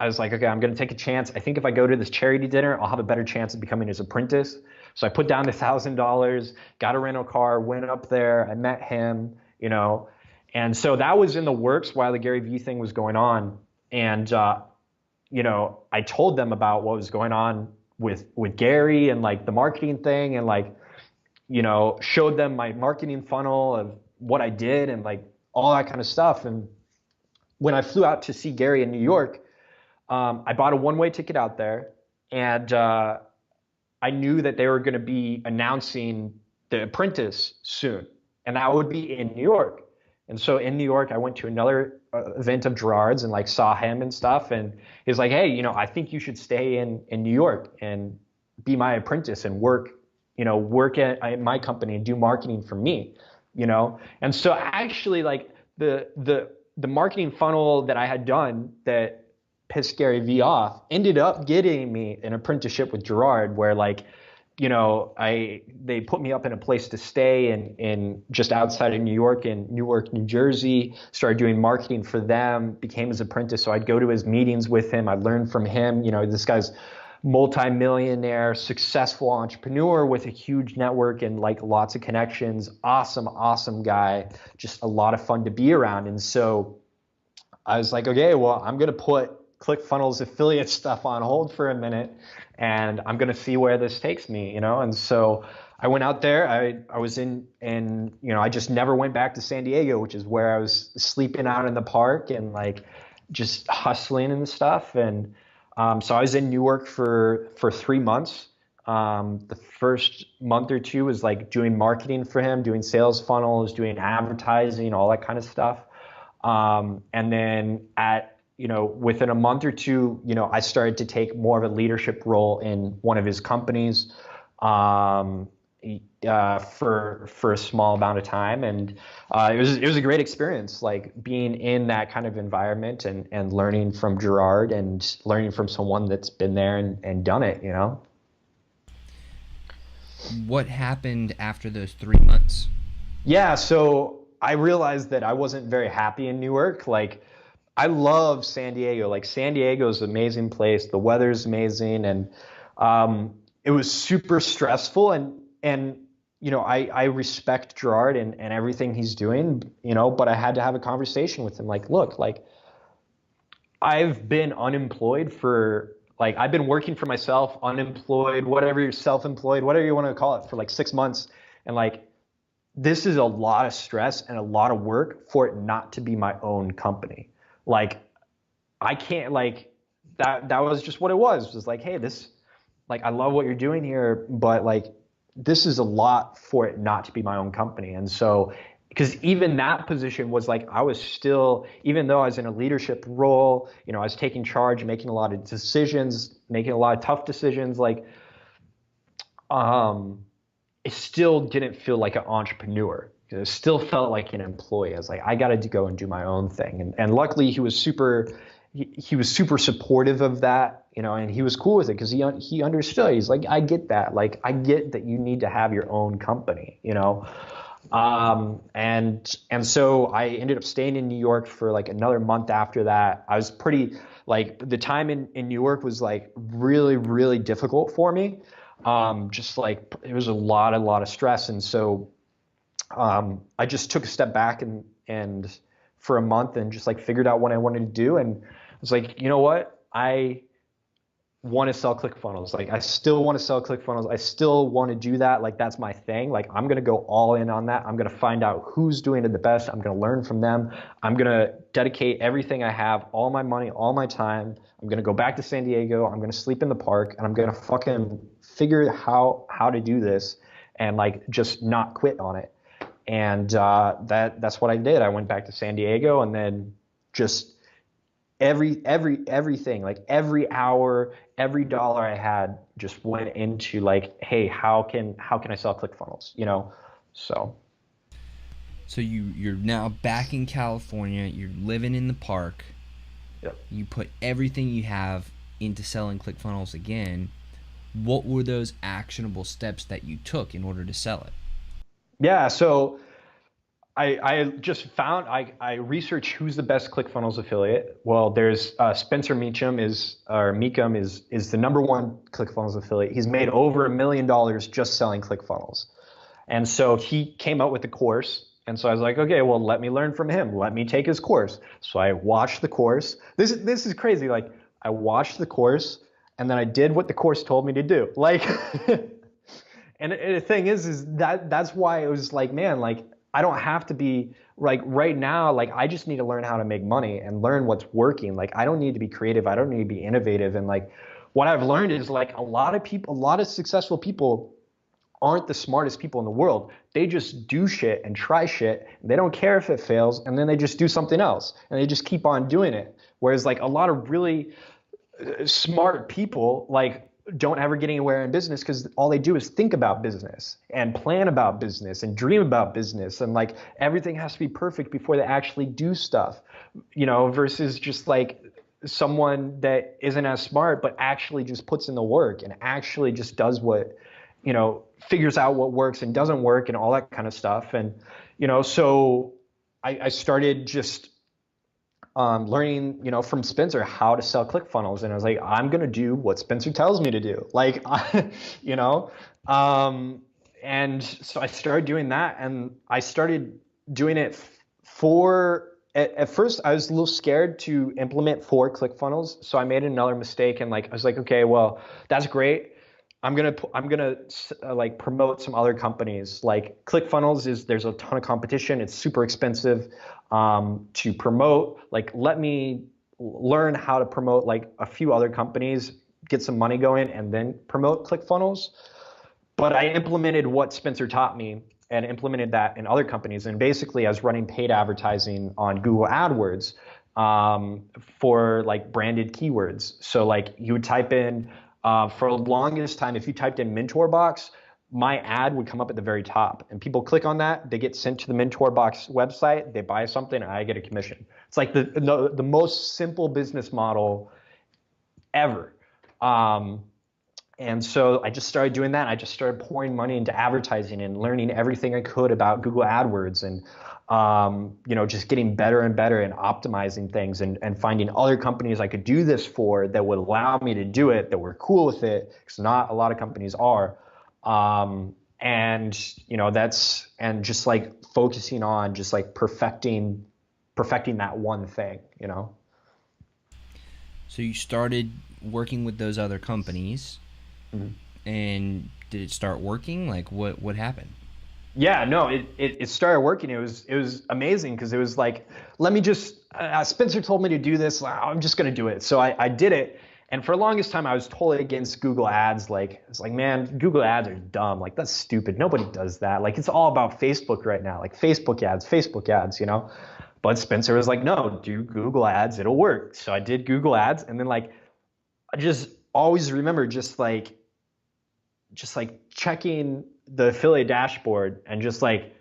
was like, okay, I'm going to take a chance. I think if I go to this charity dinner, I'll have a better chance of becoming his apprentice. So I put down the $1,000, got a rental car, went up there. I met him, you know, and so that was in the works while the Gary Vee thing was going on. And, you know, I told them about what was going on with Gary and like the marketing thing, and like, you know, showed them my marketing funnel of what I did and like all that kind of stuff. And when I flew out to see Gary in New York, I bought a one-way ticket out there, and I knew that they were going to be announcing The Apprentice soon, and that would be in New York. And so in New York, I went to another event of Gerard's and like saw him and stuff. And he was like, hey, you know, I think you should stay in New York and be my apprentice and work at my company and do marketing for me, you know? And so actually like the marketing funnel that I had done that pissed Gary Vee off ended up getting me an apprenticeship with Gerard, where like, you know, they put me up in a place to stay in just outside of New York, in Newark, New Jersey, started doing marketing for them, became his apprentice. So I'd go to his meetings with him. I'd learn from him. You know, this guy's multi-millionaire, successful entrepreneur with a huge network and like lots of connections. Awesome guy, just a lot of fun to be around. And so I was like, okay, well, I'm going to put Clickfunnels affiliate stuff on hold for a minute, and I'm going to see where this takes me, you know? And so I went out there, I was you know, I just never went back to San Diego, which is where I was sleeping out in the park and like just hustling and stuff. And so I was in Newark for 3 months. The first month or two was like doing marketing for him, doing sales funnels, doing advertising, all that kind of stuff. And then you know, within a month or two, you know, I started to take more of a leadership role in one of his companies for a small amount of time. And it was a great experience, like being in that kind of environment and learning from Gerard and learning from someone that's been there and done it, you know? What happened after those 3 months? Yeah, so I realized that I wasn't very happy in Newark. Like, I love San Diego. Like, San Diego is an amazing place. The weather's amazing, and it was super stressful. And you know, I respect Gerard and everything he's doing, you know, but I had to have a conversation with him. Like, look, like I've been unemployed for like I've been working for myself, unemployed, whatever you're self-employed, whatever you want to call it, for like 6 months, and like this is a lot of stress and a lot of work for it not to be my own company. Like, I can't, like, that was just what it was. It was like, hey, this, like, I love what you're doing here, but like, this is a lot for it not to be my own company. And so, because even that position was like, I was still, even though I was in a leadership role, you know, I was taking charge, making a lot of decisions, making a lot of tough decisions, like, it still didn't feel like an entrepreneur. It still felt like an employee. I was like, I got to go and do my own thing. And luckily he was super supportive of that, you know, and he was cool with it because he understood. He's like, I get that. Like, I get that you need to have your own company, you know? And so I ended up staying in New York for like another month after that. I was pretty, like, the time in New York was like really, really difficult for me. Just like, it was a lot of stress. And so I just took a step back and for a month and just like figured out what I wanted to do. And I was like, you know what? I want to sell Clickfunnels. Like, I still want to sell Clickfunnels. I still want to do that. Like, that's my thing. Like, I'm going to go all in on that. I'm going to find out who's doing it the best. I'm going to learn from them. I'm going to dedicate everything I have, all my money, all my time. I'm going to go back to San Diego. I'm going to sleep in the park, and I'm going to fucking figure how to do this and like just not quit on it. And that's what I did. I went back to San Diego and then just everything, like every hour, every dollar I had just went into like, hey, how can I sell ClickFunnels, you know? So you're now back in California, you're living in the park. Yep. You put everything you have into selling ClickFunnels again. What were those actionable steps that you took in order to sell it? Yeah, so I just found, I researched who's the best ClickFunnels affiliate. Well, there's Spencer Meacham is the number one ClickFunnels affiliate. He's made over $1 million just selling ClickFunnels. And so he came out with the course. And so I was like, okay, well, let me learn from him. Let me take his course. So I watched the course. This is crazy. Like, I watched the course and then I did what the course told me to do. Like, and the thing is that's why it was like, man, like, I don't have to be like right now, like I just need to learn how to make money and learn what's working. Like I don't need to be creative. I don't need to be innovative. And like what I've learned is like a lot of successful people aren't the smartest people in the world. They just do shit and try shit. They don't care if it fails. And then they just do something else and they just keep on doing it. Whereas like a lot of really smart people like don't ever get anywhere in business because all they do is think about business and plan about business and dream about business. And like everything has to be perfect before they actually do stuff, you know, versus just like someone that isn't as smart, but actually just puts in the work and actually just does what, you know, figures out what works and doesn't work and all that kind of stuff. And, you know, so I started just learning, you know, from Spencer how to sell ClickFunnels. And I was like, I'm going to do what Spencer tells me to do. Like, you know, and so I started doing that and I started doing it at first I was a little scared to implement for ClickFunnels. So I made another mistake and like, I was like, okay, well, that's great. I'm gonna like promote some other companies. Like ClickFunnels there's a ton of competition. It's super expensive to promote. Like let me learn how to promote like a few other companies, get some money going, and then promote ClickFunnels. But I implemented what Spencer taught me and implemented that in other companies. And basically, I was running paid advertising on Google AdWords for like branded keywords. So like you would type in. For the longest time, if you typed in Mentor Box, my ad would come up at the very top. And people click on that, they get sent to the Mentor Box website, they buy something, and I get a commission. It's like the most simple business model ever. And so I just started doing that. I just started pouring money into advertising and learning everything I could about Google AdWords and you know, just getting better and better and optimizing things and finding other companies I could do this for that would allow me to do it, that were cool with it, because not a lot of companies are. And you know, and just like focusing on just like perfecting that one thing, you know. So you started working with those other companies, and did it start working? Like what happened? Yeah, no, it started working. It was amazing because it was like, let me just, Spencer told me to do this. I'm just going to do it. So I did it. And for the longest time, I was totally against Google ads. Like, it's like, man, Google ads are dumb. Like, that's stupid. Nobody does that. Like, it's all about Facebook right now. Like Facebook ads, you know? But Spencer was like, no, do Google ads. It'll work. So I did Google ads. And then like, I just always remember just like checking the affiliate dashboard and just like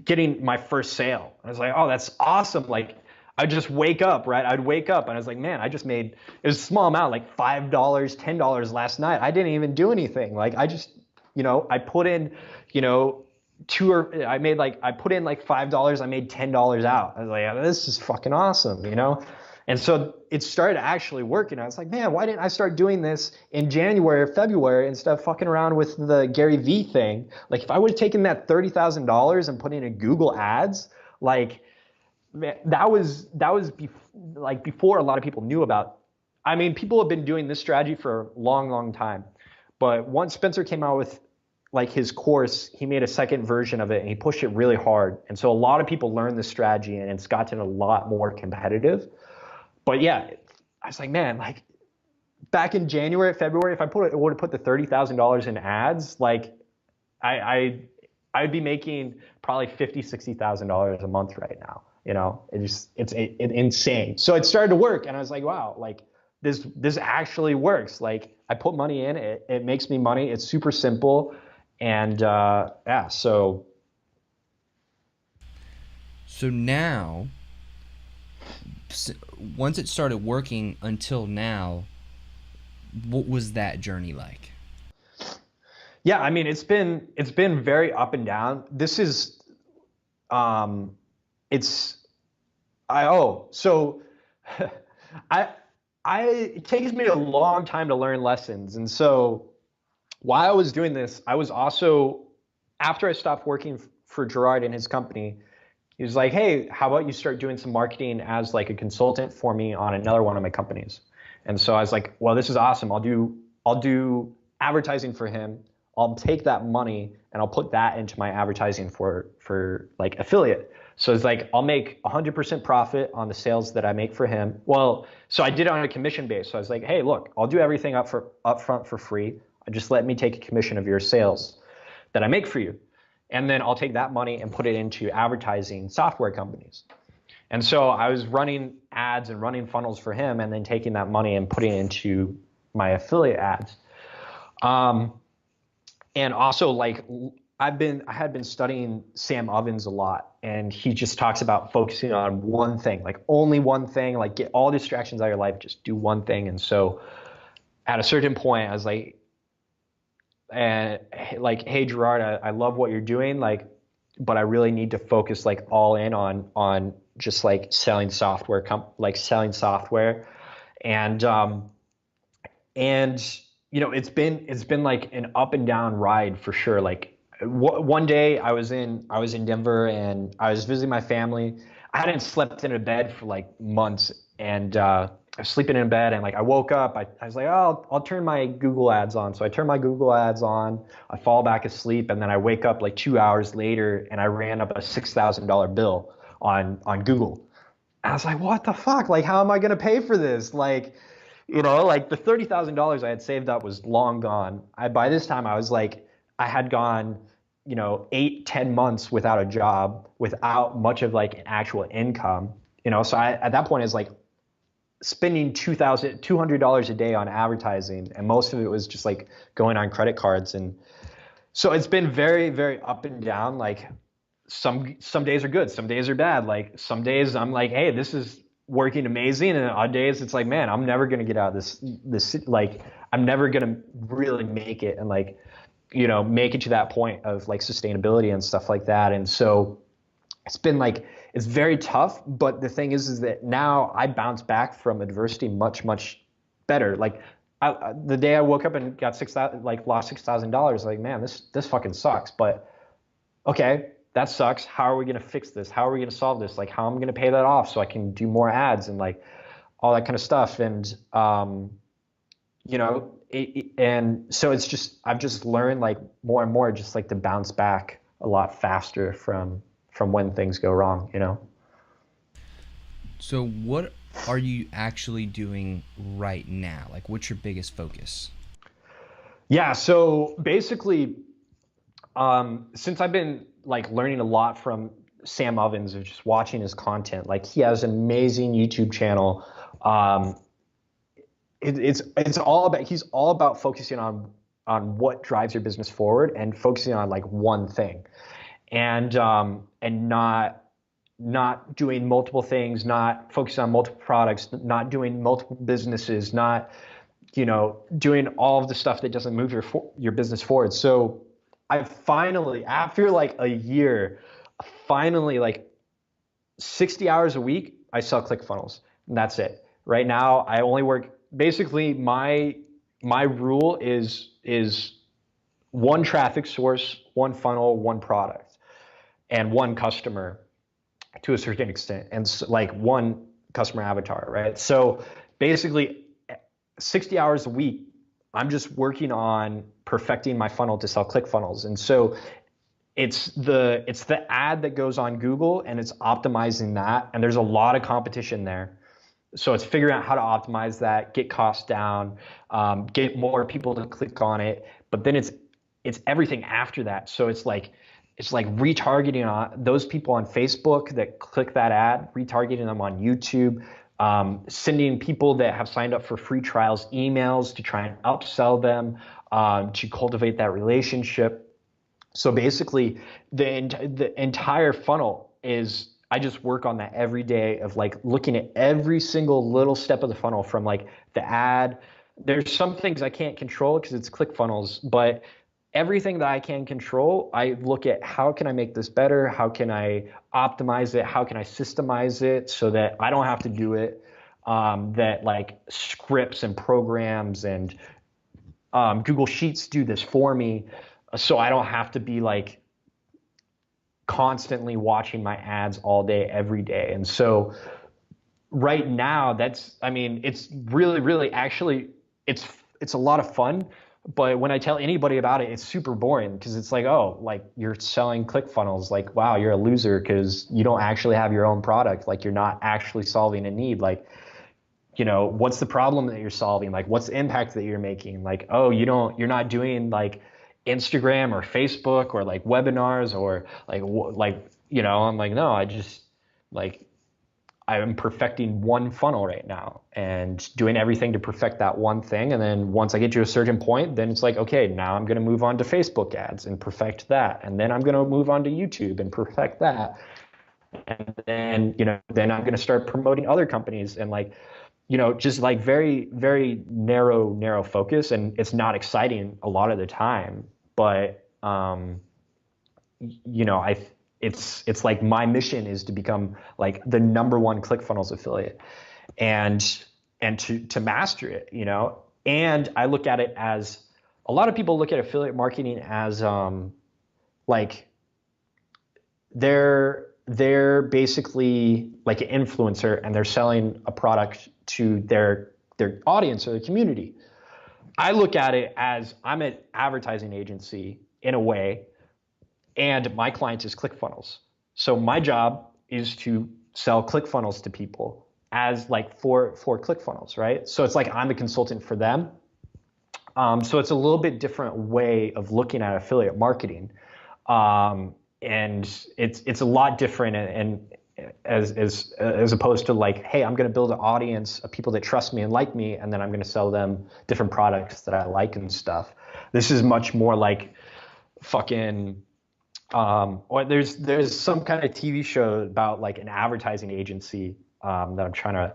getting my first sale. I was like, oh, that's awesome. Like I'd just wake up, right? I'd wake up and I was like, man, it was a small amount, like $5, $10 last night. I didn't even do anything. Like I just, you know, I put in, you know, I put in like $5, I made $10 out. I was like, yeah, this is fucking awesome, you know? And so it started actually working. I was like, man, why didn't I start doing this in January or February instead of fucking around with the Gary Vee thing? Like if I would have taken that $30,000 and put in a Google ads, like man, that was before a lot of people knew about. I mean, people have been doing this strategy for a long, long time. But once Spencer came out with like his course, he made a second version of it and he pushed it really hard. And so a lot of people learned this strategy and it's gotten a lot more competitive. But yeah, I was like, man, like back in January, February, if I would have put the $30,000 in ads, like I'd be making probably $50,000, $60,000 a month right now. it's insane. So it started to work, and I was like, wow, like this actually works. Like I put money in, it makes me money. It's super simple, and yeah. So now, once it started working until now, what was that journey like? yeah, I mean, it's been very up and down. This is it's I oh so I it takes me a long time to learn lessons. And so while I was doing this, I was also, after I stopped working for Gerard and his company, he was like, hey, how about you start doing some marketing as like a consultant for me on another one of my companies? And so I was like, well, this is awesome. I'll do advertising for him. I'll take that money and I'll put that into my advertising for like affiliate. So it's like I'll make 100% profit on the sales that I make for him. Well, so I did it on a commission base. So I was like, hey, look, I'll do everything up front for free. Just let me take a commission of your sales that I make for you. And then I'll take that money and put it into advertising software companies. And so I was running ads and running funnels for him, and then taking that money and putting it into my affiliate ads. And also, like, I had been studying Sam Ovens a lot, and he just talks about focusing on one thing, like only one thing, like get all distractions out of your life, just do one thing. And so at a certain point, I was like, hey Gerard, I love what you're doing, like, but I really need to focus like all in on just like selling software, selling software. And it's been like an up and down ride for sure. Like one day I was in Denver, and I was visiting my family. I hadn't slept in a bed for like months, and I was sleeping in bed, and like I woke up, I was like, oh, I'll turn my Google ads on. So I turn my Google ads on, I fall back asleep, and then I wake up like 2 hours later, and I ran up a $6,000 bill on Google. I was like, what the fuck? Like, how am I going to pay for this? Like, like the $30,000 I had saved up was long gone. By this time I was like, I had gone, 8-10 months without a job, without much of like an actual income, so at that point it's like spending $200 a day on advertising. And most of it was just like going on credit cards. And so it's been very, very up and down. Like some days are good, some days are bad. Like some days I'm like, hey, this is working amazing, and on days it's like, man, I'm never gonna get out of this like I'm never gonna really make it, and like make it to that point of like sustainability and stuff like that. And so it's been like, it's very tough, but the thing is that now I bounce back from adversity much better. Like the day I woke up and got lost $6,000, like, man, this fucking sucks, but okay, that sucks. How are we going to fix this? How are we going to solve this? Like, how am I going to pay that off so I can do more ads and like all that kind of stuff? And, and so it's just, I've just learned like more and more, just like to bounce back a lot faster from when things go wrong, So what are you actually doing right now? Like, what's your biggest focus? Yeah. So basically, since I've been like learning a lot from Sam Ovens, of just watching his content, like he has an amazing YouTube channel. It's all about, he's all about focusing on what drives your business forward, and focusing on like one thing, and not doing multiple things, not focusing on multiple products, not doing multiple businesses, not doing all of the stuff that doesn't move your business forward. So I finally, after like a year, finally, like 60 hours a week, I sell Clickfunnels, and that's it. Right now, I only work, basically my rule is one traffic source, one funnel, one product, and one customer to a certain extent, and so, like one customer avatar, right? So basically 60 hours a week, I'm just working on perfecting my funnel to sell Clickfunnels. And so it's the ad that goes on Google, and it's optimizing that. And there's a lot of competition there. So it's figuring out how to optimize that, get costs down, get more people to click on it. But then it's everything after that. So it's like, it's like retargeting on those people on Facebook that click that ad, retargeting them on YouTube, sending people that have signed up for free trials emails to try and upsell them, to cultivate that relationship. So basically, the entire funnel is, I just work on that every day of like looking at every single little step of the funnel from like the ad. There's some things I can't control because it's Clickfunnels, but everything that I can control, I look at how can I make this better? How can I optimize it? How can I systemize it so that I don't have to do it? That like scripts and programs and Google Sheets do this for me, so I don't have to be like constantly watching my ads all day, every day. And so right now, it's really, really actually, it's a lot of fun. But when I tell anybody about it, it's super boring because it's like, oh, like you're selling ClickFunnels. Like, wow, you're a loser because you don't actually have your own product. Like, you're not actually solving a need. Like, what's the problem that you're solving? Like, what's the impact that you're making? Like, oh, you're not doing like Instagram or Facebook or like webinars or I'm like, no, I'm perfecting one funnel right now and doing everything to perfect that one thing. And then once I get to a certain point, then it's like, okay, now I'm going to move on to Facebook ads and perfect that. And then I'm going to move on to YouTube and perfect that. And then, then I'm going to start promoting other companies and like, just like very, very narrow focus. And it's not exciting a lot of the time, but, it's like my mission is to become like the #1 ClickFunnels affiliate and to master it, and I look at it as, a lot of people look at affiliate marketing as like they're basically like an influencer and they're selling a product to their audience or the community. I look at it as I'm an advertising agency in a way, and my client is ClickFunnels. So my job is to sell ClickFunnels to people as like for ClickFunnels, right? So it's like I'm a consultant for them. So it's a little bit different way of looking at affiliate marketing. And it's a lot different, and as opposed to like, hey, I'm going to build an audience of people that trust me and like me, and then I'm going to sell them different products that I like and stuff. This is much more like fucking, or there's some kind of TV show about like an advertising agency that I'm trying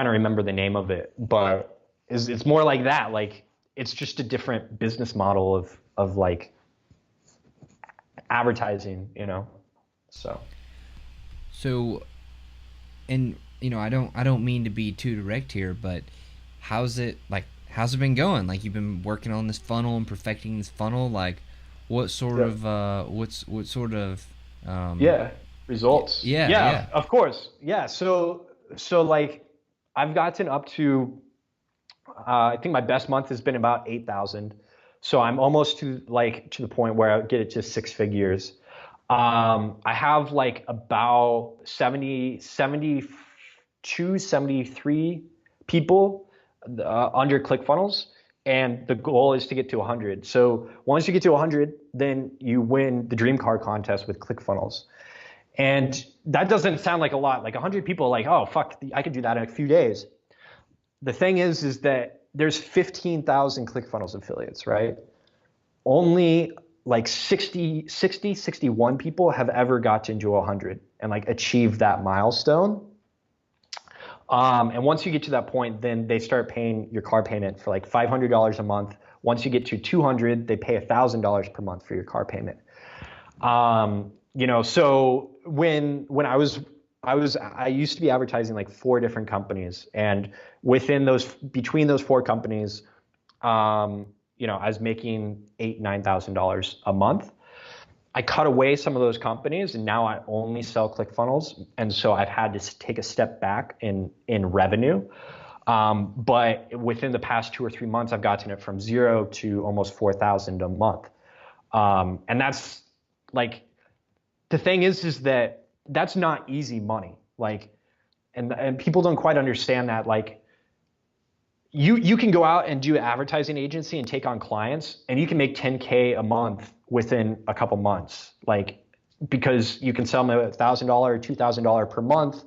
to remember the name of it, but it's more like that. Like, it's just a different business model of like advertising, So, and I don't mean to be too direct here, but how's it been going? Like, you've been working on this funnel and perfecting this funnel. Like, what sort of results? Yeah, of course. Yeah. So like I've gotten up to, I think my best month has been about 8,000. So I'm almost to the point where I get it to 6 figures. I have like about 72, 73 people under ClickFunnels, and the goal is to get to 100. So once you get to 100, then you win the dream car contest with ClickFunnels. And that doesn't sound like a lot. Like 100 people, like, oh fuck, I could do that in a few days. The thing is that there's 15,000 ClickFunnels affiliates, right? Only like 61 people have ever gotten to 100 and like achieved that milestone. And once you get to that point, then they start paying your car payment for like $500 a month. Once you get to 200, they pay $1,000 per month for your car payment. So when I used to be advertising like 4 different companies, and between those 4 companies, I was making $8,000-9,000 a month. I cut away some of those companies, and now I only sell ClickFunnels, and so I've had to take a step back in revenue. But within the past 2 or 3 months, I've gotten it from 0 to almost 4,000 a month. And that's like, the thing is that that's not easy money. Like, and people don't quite understand that. Like, you can go out and do an advertising agency and take on clients, and you can make 10K a month within a couple months, like, because you can sell them a $1,000 or $2,000 per month,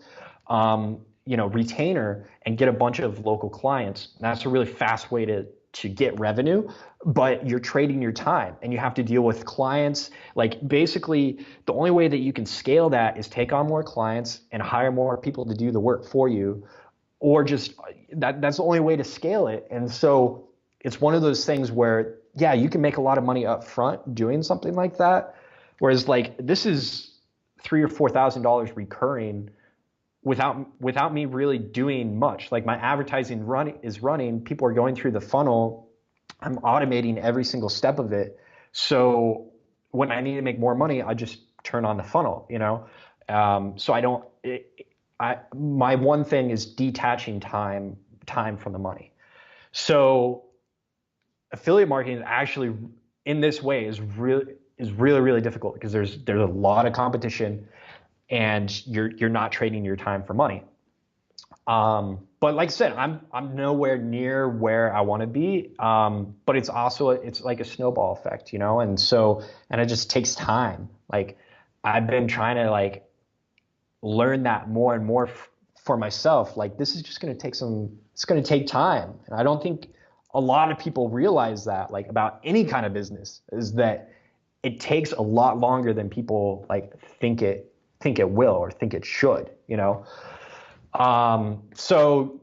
retainer, and get a bunch of local clients. And that's a really fast way to get revenue, but you're trading your time and you have to deal with clients. Like, basically the only way that you can scale that is take on more clients and hire more people to do the work for you, or just that's the only way to scale it. And so it's one of those things where, yeah, you can make a lot of money up front doing something like that. Whereas like this is $3,000 or $4,000 recurring without me really doing much. Like, my advertising is running, people are going through the funnel. I'm automating every single step of it. So when I need to make more money, I just turn on the funnel, so I don't, my one thing is detaching time from the money. So affiliate marketing is actually, in this way, is really, really difficult, because there's a lot of competition and you're not trading your time for money. But like I said, I'm nowhere near where I want to be. But it's like a snowball effect, and it just takes time. Like, I've been trying to like learn that more and more for myself. Like, this is just going to take it's going to take time. And I don't think a lot of people realize that, like, about any kind of business, is that it takes a lot longer than people like think it will or think it should, So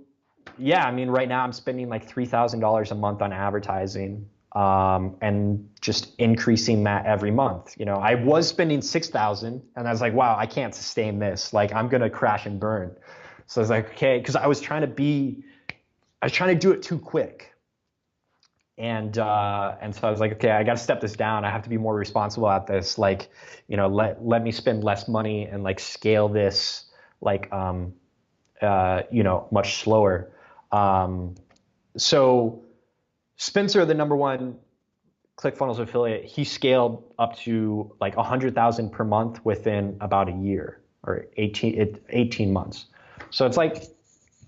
yeah, I mean, right now I'm spending like $3,000 a month on advertising, and just increasing that every month. I was spending $6,000 and I was like, wow, I can't sustain this. Like, I'm going to crash and burn. So I was like, okay, because I was trying to do it too quick. And so I was like, okay, I got to step this down. I have to be more responsible at this. Like, let me spend less money and like scale this, like, much slower. So Spencer, the number one ClickFunnels affiliate, he scaled up to like 100,000 per month within about a year, or 18 months. So it's like,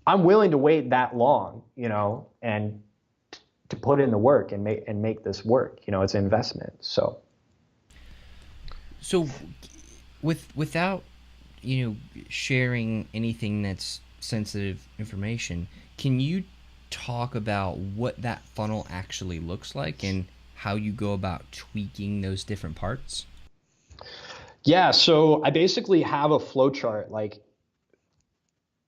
I'm willing to wait that long, and to put in the work and make this work. It's an investment. So without sharing anything that's sensitive information, can you talk about what that funnel actually looks like and how you go about tweaking those different parts? Yeah, so I basically have a flow chart, like,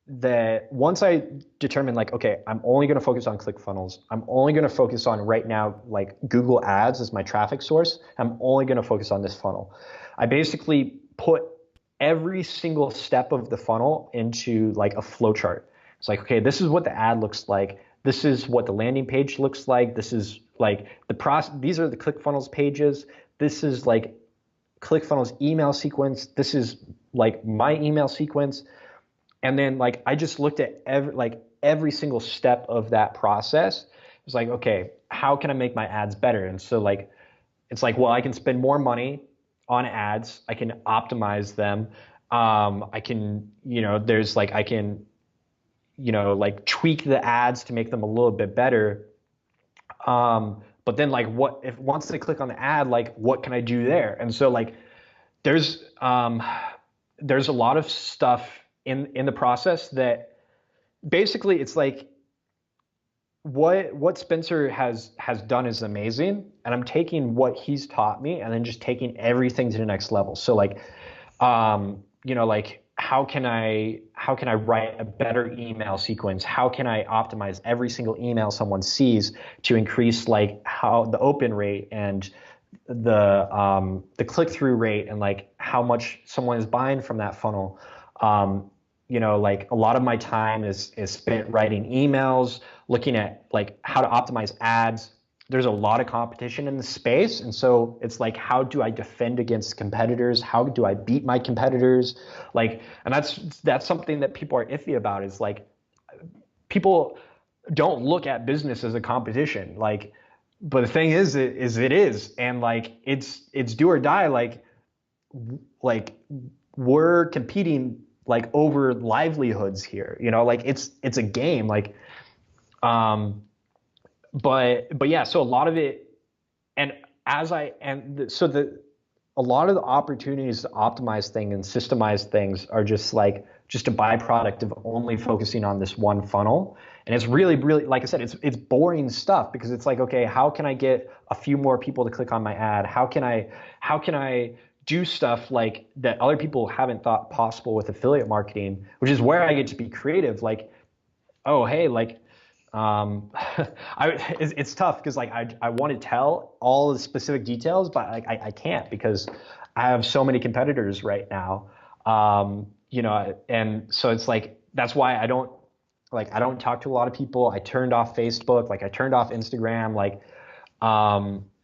that once I determine, like, okay, I'm only going to focus on ClickFunnels. I'm only going to focus on, right now, like, Google Ads as my traffic source. I'm only going to focus on this funnel. I basically put every single step of the funnel into like a flow chart. It's like, okay, this is what the ad looks like. This is what the landing page looks like. This is like the process. These are the ClickFunnels pages. This is like ClickFunnels email sequence. This is like my email sequence. And then like I just looked at every single step of that process. It's like, okay, how can I make my ads better? And so like, it's like, well, I can spend more money on ads. I can optimize them. I can, there's like, I can, like tweak the ads to make them a little bit better. But then like once they click on the ad, like what can I do there? And so like, there's a lot of stuff in the process that basically it's like what Spencer has done is amazing, and I'm taking what he's taught me and then just taking everything to the next level. So like, like how can I write a better email sequence? How can I optimize every single email someone sees to increase like how the open rate and the click-through rate and like how much someone is buying from that funnel? Like a lot of my time is spent writing emails, looking at like how to optimize ads. There's a lot of competition in the space. And so it's like, how do I defend against competitors? How do I beat my competitors? Like, and that's something that people are iffy about, is like, people don't look at business as a competition. Like, but the thing is it is. And like, it's do or die. Like we're competing like over livelihoods here, like it's a game, like, but yeah, so a lot of it, and a lot of the opportunities to optimize things and systemize things are just a byproduct of only focusing on this one funnel. And it's really, really, like I said, it's boring stuff, because it's like, okay, how can I get a few more people to click on my ad? How can I do stuff like that other people haven't thought possible with affiliate marketing, which is where I get to be creative. Like, oh, hey, like, it's tough, because like I want to tell all the specific details, but like I can't, because I have so many competitors right now. And so it's like, that's why I don't talk to a lot of people. I turned off Facebook, like I turned off Instagram, like,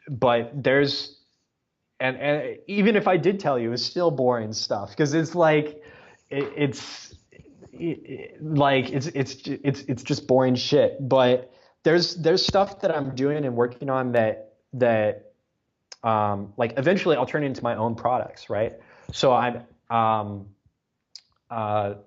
but there's, and even if I did tell you, it's still boring stuff, because it's like, it's just boring shit. But there's stuff that I'm doing and working on that like eventually I'll turn into my own products, right? So I'm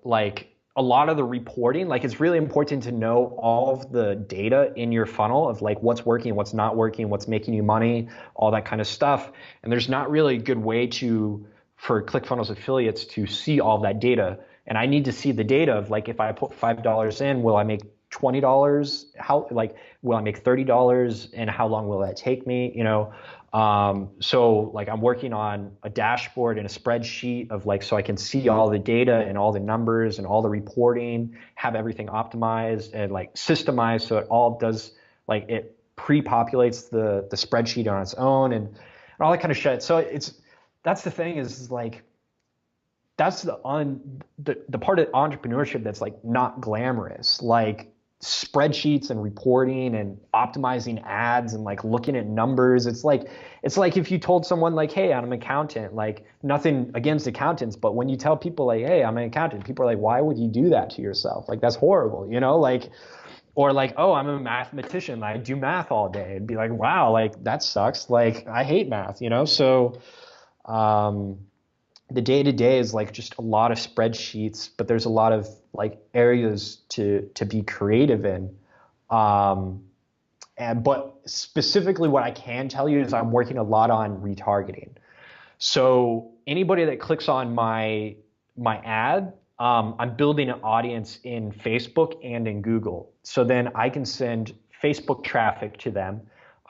like, a lot of the reporting, like it's really important to know all of the data in your funnel of like what's working, what's not working, what's making you money, all that kind of stuff. And there's not really a good way for ClickFunnels affiliates to see all that data. And I need to see the data of like, if I put $5 in, will I make $20? Will I make $30? And how long will that take me? So like I'm working on a dashboard and a spreadsheet of like, so I can see all the data and all the numbers and all the reporting, have everything optimized and like systemized. So it all does, like, it pre-populates the spreadsheet on its own and all that kind of shit. So that's the thing, is like, that's the part of entrepreneurship that's like not glamorous, like spreadsheets and reporting and optimizing ads and like looking at numbers. It's like if you told someone like, hey, I'm an accountant, like nothing against accountants, but when you tell people like, hey, I'm an accountant, people are like, why would you do that to yourself? Like, that's horrible, like, or like, oh, I'm a mathematician, I do math all day. It'd be like, wow, like that sucks. Like, I hate math, So, the day-to-day is like just a lot of spreadsheets, but there's a lot of like areas to be creative in. But specifically what I can tell you is I'm working a lot on retargeting. So anybody that clicks on my ad, I'm building an audience in Facebook and in Google. So then I can send Facebook traffic to them,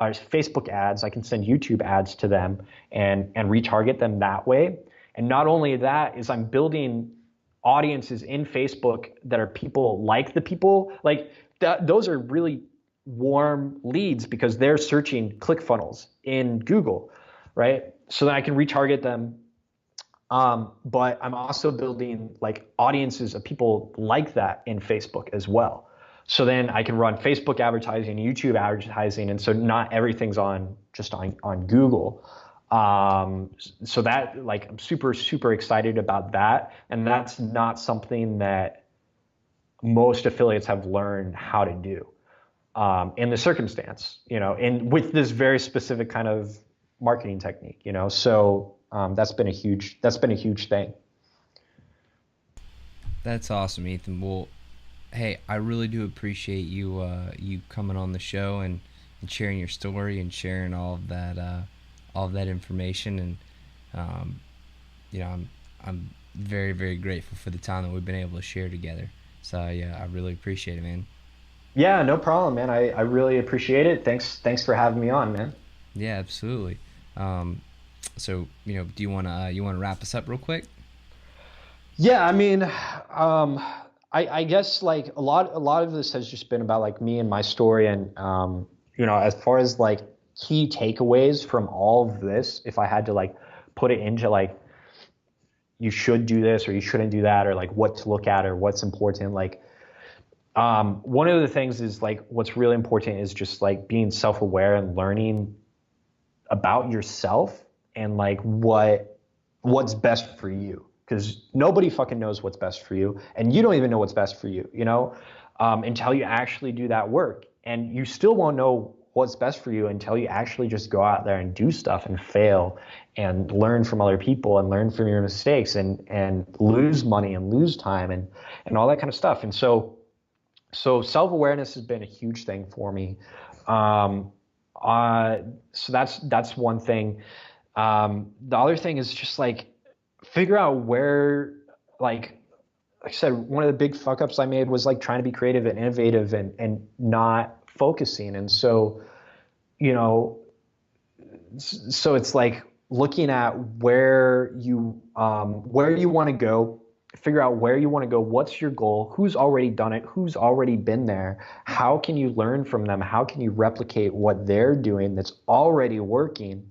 or Facebook ads. I can send YouTube ads to them and retarget them that way. And not only that, is I'm building audiences in Facebook that are people like the people like that. Those are really warm leads because they're searching ClickFunnels in Google, right? So then I can retarget them. But I'm also building like audiences of people like that in Facebook as well. So then I can run Facebook advertising, YouTube advertising, and so not everything's just on Google. So that, like, I'm super, super excited about that. And that's not something that most affiliates have learned how to do, in the circumstance, and with this very specific kind of marketing technique, so, that's been a huge thing. That's awesome, Ethan. Well, hey, I really do appreciate you, you coming on the show and sharing your story and sharing all of that information, and I'm very, very grateful for the time that we've been able to share together. So yeah, I really appreciate it, man. Yeah, no problem, man. I really appreciate it. Thanks for having me on, man. Yeah, absolutely. So do you wanna wrap us up real quick? Yeah, I mean, I guess like a lot of this has just been about like me and my story, and as far as like key takeaways from all of this, if I had to like put it into like, you should do this or you shouldn't do that, or like what to look at or what's important, like one of the things is like what's really important is just like being self-aware and learning about yourself and like what's best for you, because nobody fucking knows what's best for you, and you don't even know what's best for you, until you actually do that work. And you still won't know what's best for you until you actually just go out there and do stuff and fail and learn from other people and learn from your mistakes and lose money and lose time and all that kind of stuff. And so self-awareness has been a huge thing for me. So that's one thing. The other thing is just like figure out where, like I said, one of the big fuck ups I made was like trying to be creative and innovative and not focusing. And so, you know, so it's like looking at where you want to go, figure out where you want to go, what's your goal, who's already done it, who's already been there, how can you learn from them, how can you replicate what they're doing that's already working.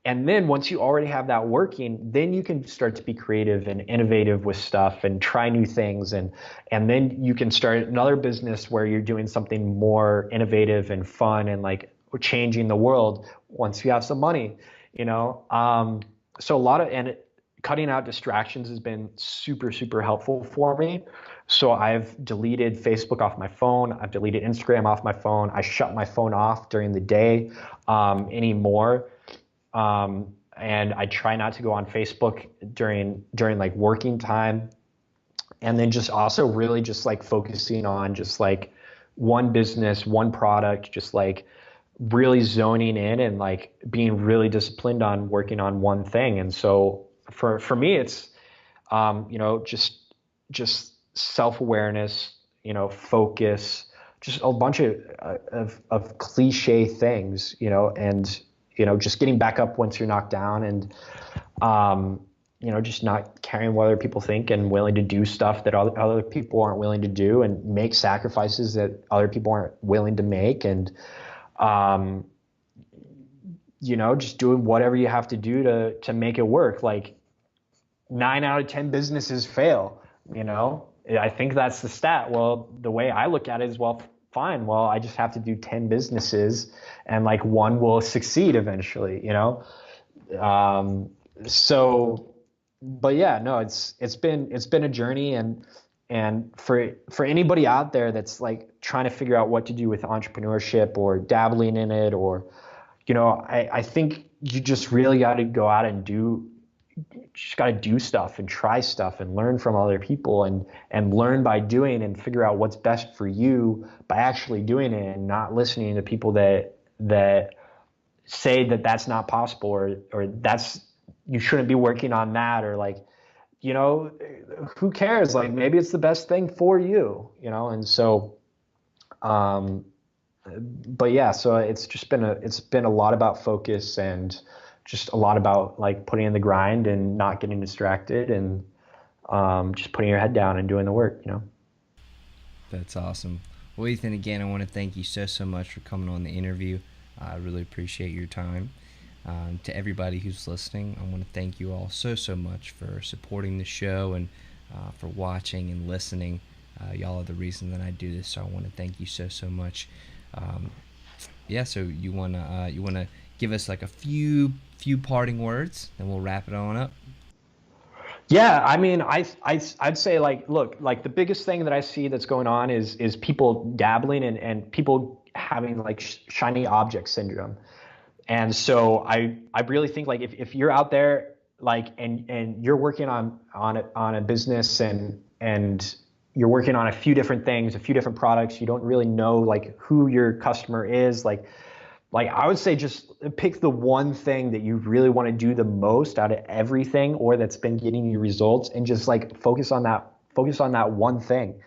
And then once you already have that working, then you can start to be creative and innovative with stuff and try new things. And then you can start another business where you're doing something more innovative and fun and like changing the world once you have some money, you know? So cutting out distractions has been super, super helpful for me. So I've deleted Facebook off my phone. I've deleted Instagram off my phone. I shut my phone off during the day anymore. And I try not to go on Facebook during like working time. And then just also really just like focusing on just like one business, one product, just like really zoning in and like being really disciplined on working on one thing. And so for me, it's, you know, just self-awareness, you know, focus, just a bunch of cliche things, you know, and, you know, just getting back up once you're knocked down and, you know, just not caring what other people think and willing to do stuff that other people aren't willing to do and make sacrifices that other people aren't willing to make. And, you know, just doing whatever you have to do to make it work. Like 9 out of 10 businesses fail, you know, I think that's the stat. Well, the way I look at it is, well, fine. Well, I just have to do 10 businesses and like one will succeed eventually, you know? So, but yeah, no, it's been a journey and for anybody out there that's like trying to figure out what to do with entrepreneurship or dabbling in it, or, you know, I think you just really got to go out and just got to do stuff and try stuff and learn from other people and learn by doing and figure out what's best for you by actually doing it and not listening to people that say that that's not possible or that's, you shouldn't be working on that, or like, you know, who cares? Like maybe it's the best thing for you, you know? And so, but yeah, so it's been a lot about focus and just a lot about like putting in the grind and not getting distracted and just putting your head down and doing the work, you know? That's awesome. Well, Ethan, again, I want to thank you so much for coming on the interview. I really appreciate your time. To everybody who's listening, I want to thank you all so much for supporting the show and for watching and listening. Y'all are the reason that I do this, so I want to thank you so much. Yeah, so you wanna give us like a few parting words, and we'll wrap it on up. Yeah, I mean, I'd say like, look, like the biggest thing that I see that's going on is people dabbling and people having like shiny object syndrome. And so I really think like if you're out there like and you're working on a business and you're working on a few different things, a few different products, you don't really know like who your customer is, like I would say just pick the one thing that you really want to do the most out of everything, or that's been getting you results, and just like focus on that one thing.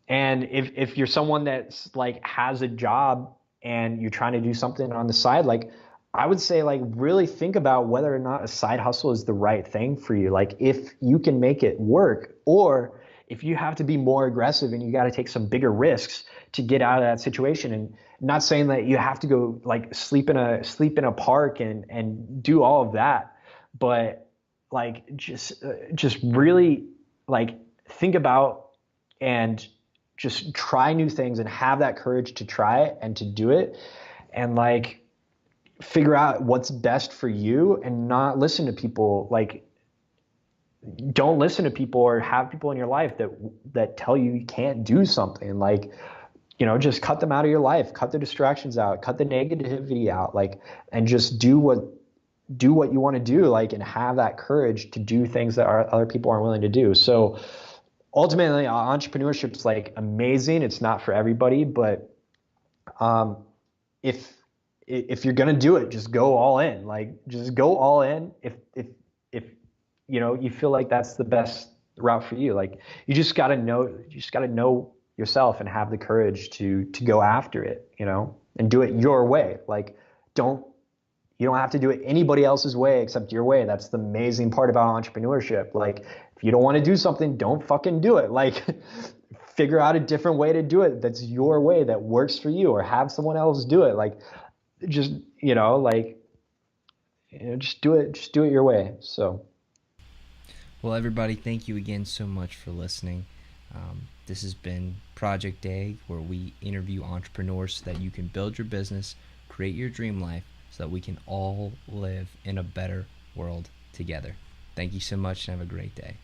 And if you're someone that's like has a job and you're trying to do something on the side, like I would say like really think about whether or not a side hustle is the right thing for you. Like if you can make it work, or if you have to be more aggressive and you got to take some bigger risks to get out of that situation. And not saying that you have to go like sleep in a park and do all of that, but like just really like think about and just try new things and have that courage to try it and to do it, and like figure out what's best for you and not listen to people. Like don't listen to people or have people in your life that tell you you can't do something. Like, you know, just cut them out of your life, cut the distractions out, cut the negativity out, like, and just do what you want to do, like, and have that courage to do things that other people aren't willing to do. So ultimately entrepreneurship is like amazing. It's not for everybody, but if if you're going to do it, just go all in. Like, just go all in. If you feel like that's the best route for you, like, you just got to know yourself and have the courage to go after it, and do it your way. Like, you don't have to do it anybody else's way except your way. That's the amazing part about entrepreneurship. Like, if you don't want to do something, don't fucking do it. Like, figure out a different way to do it that's your way, that works for you, or have someone else do it. Like, just just do it your way. So, well, everybody, thank you again so much for listening. This has been Project Egg, where we interview entrepreneurs so that you can build your business, create your dream life, so that we can all live in a better world together. Thank you so much and have a great day.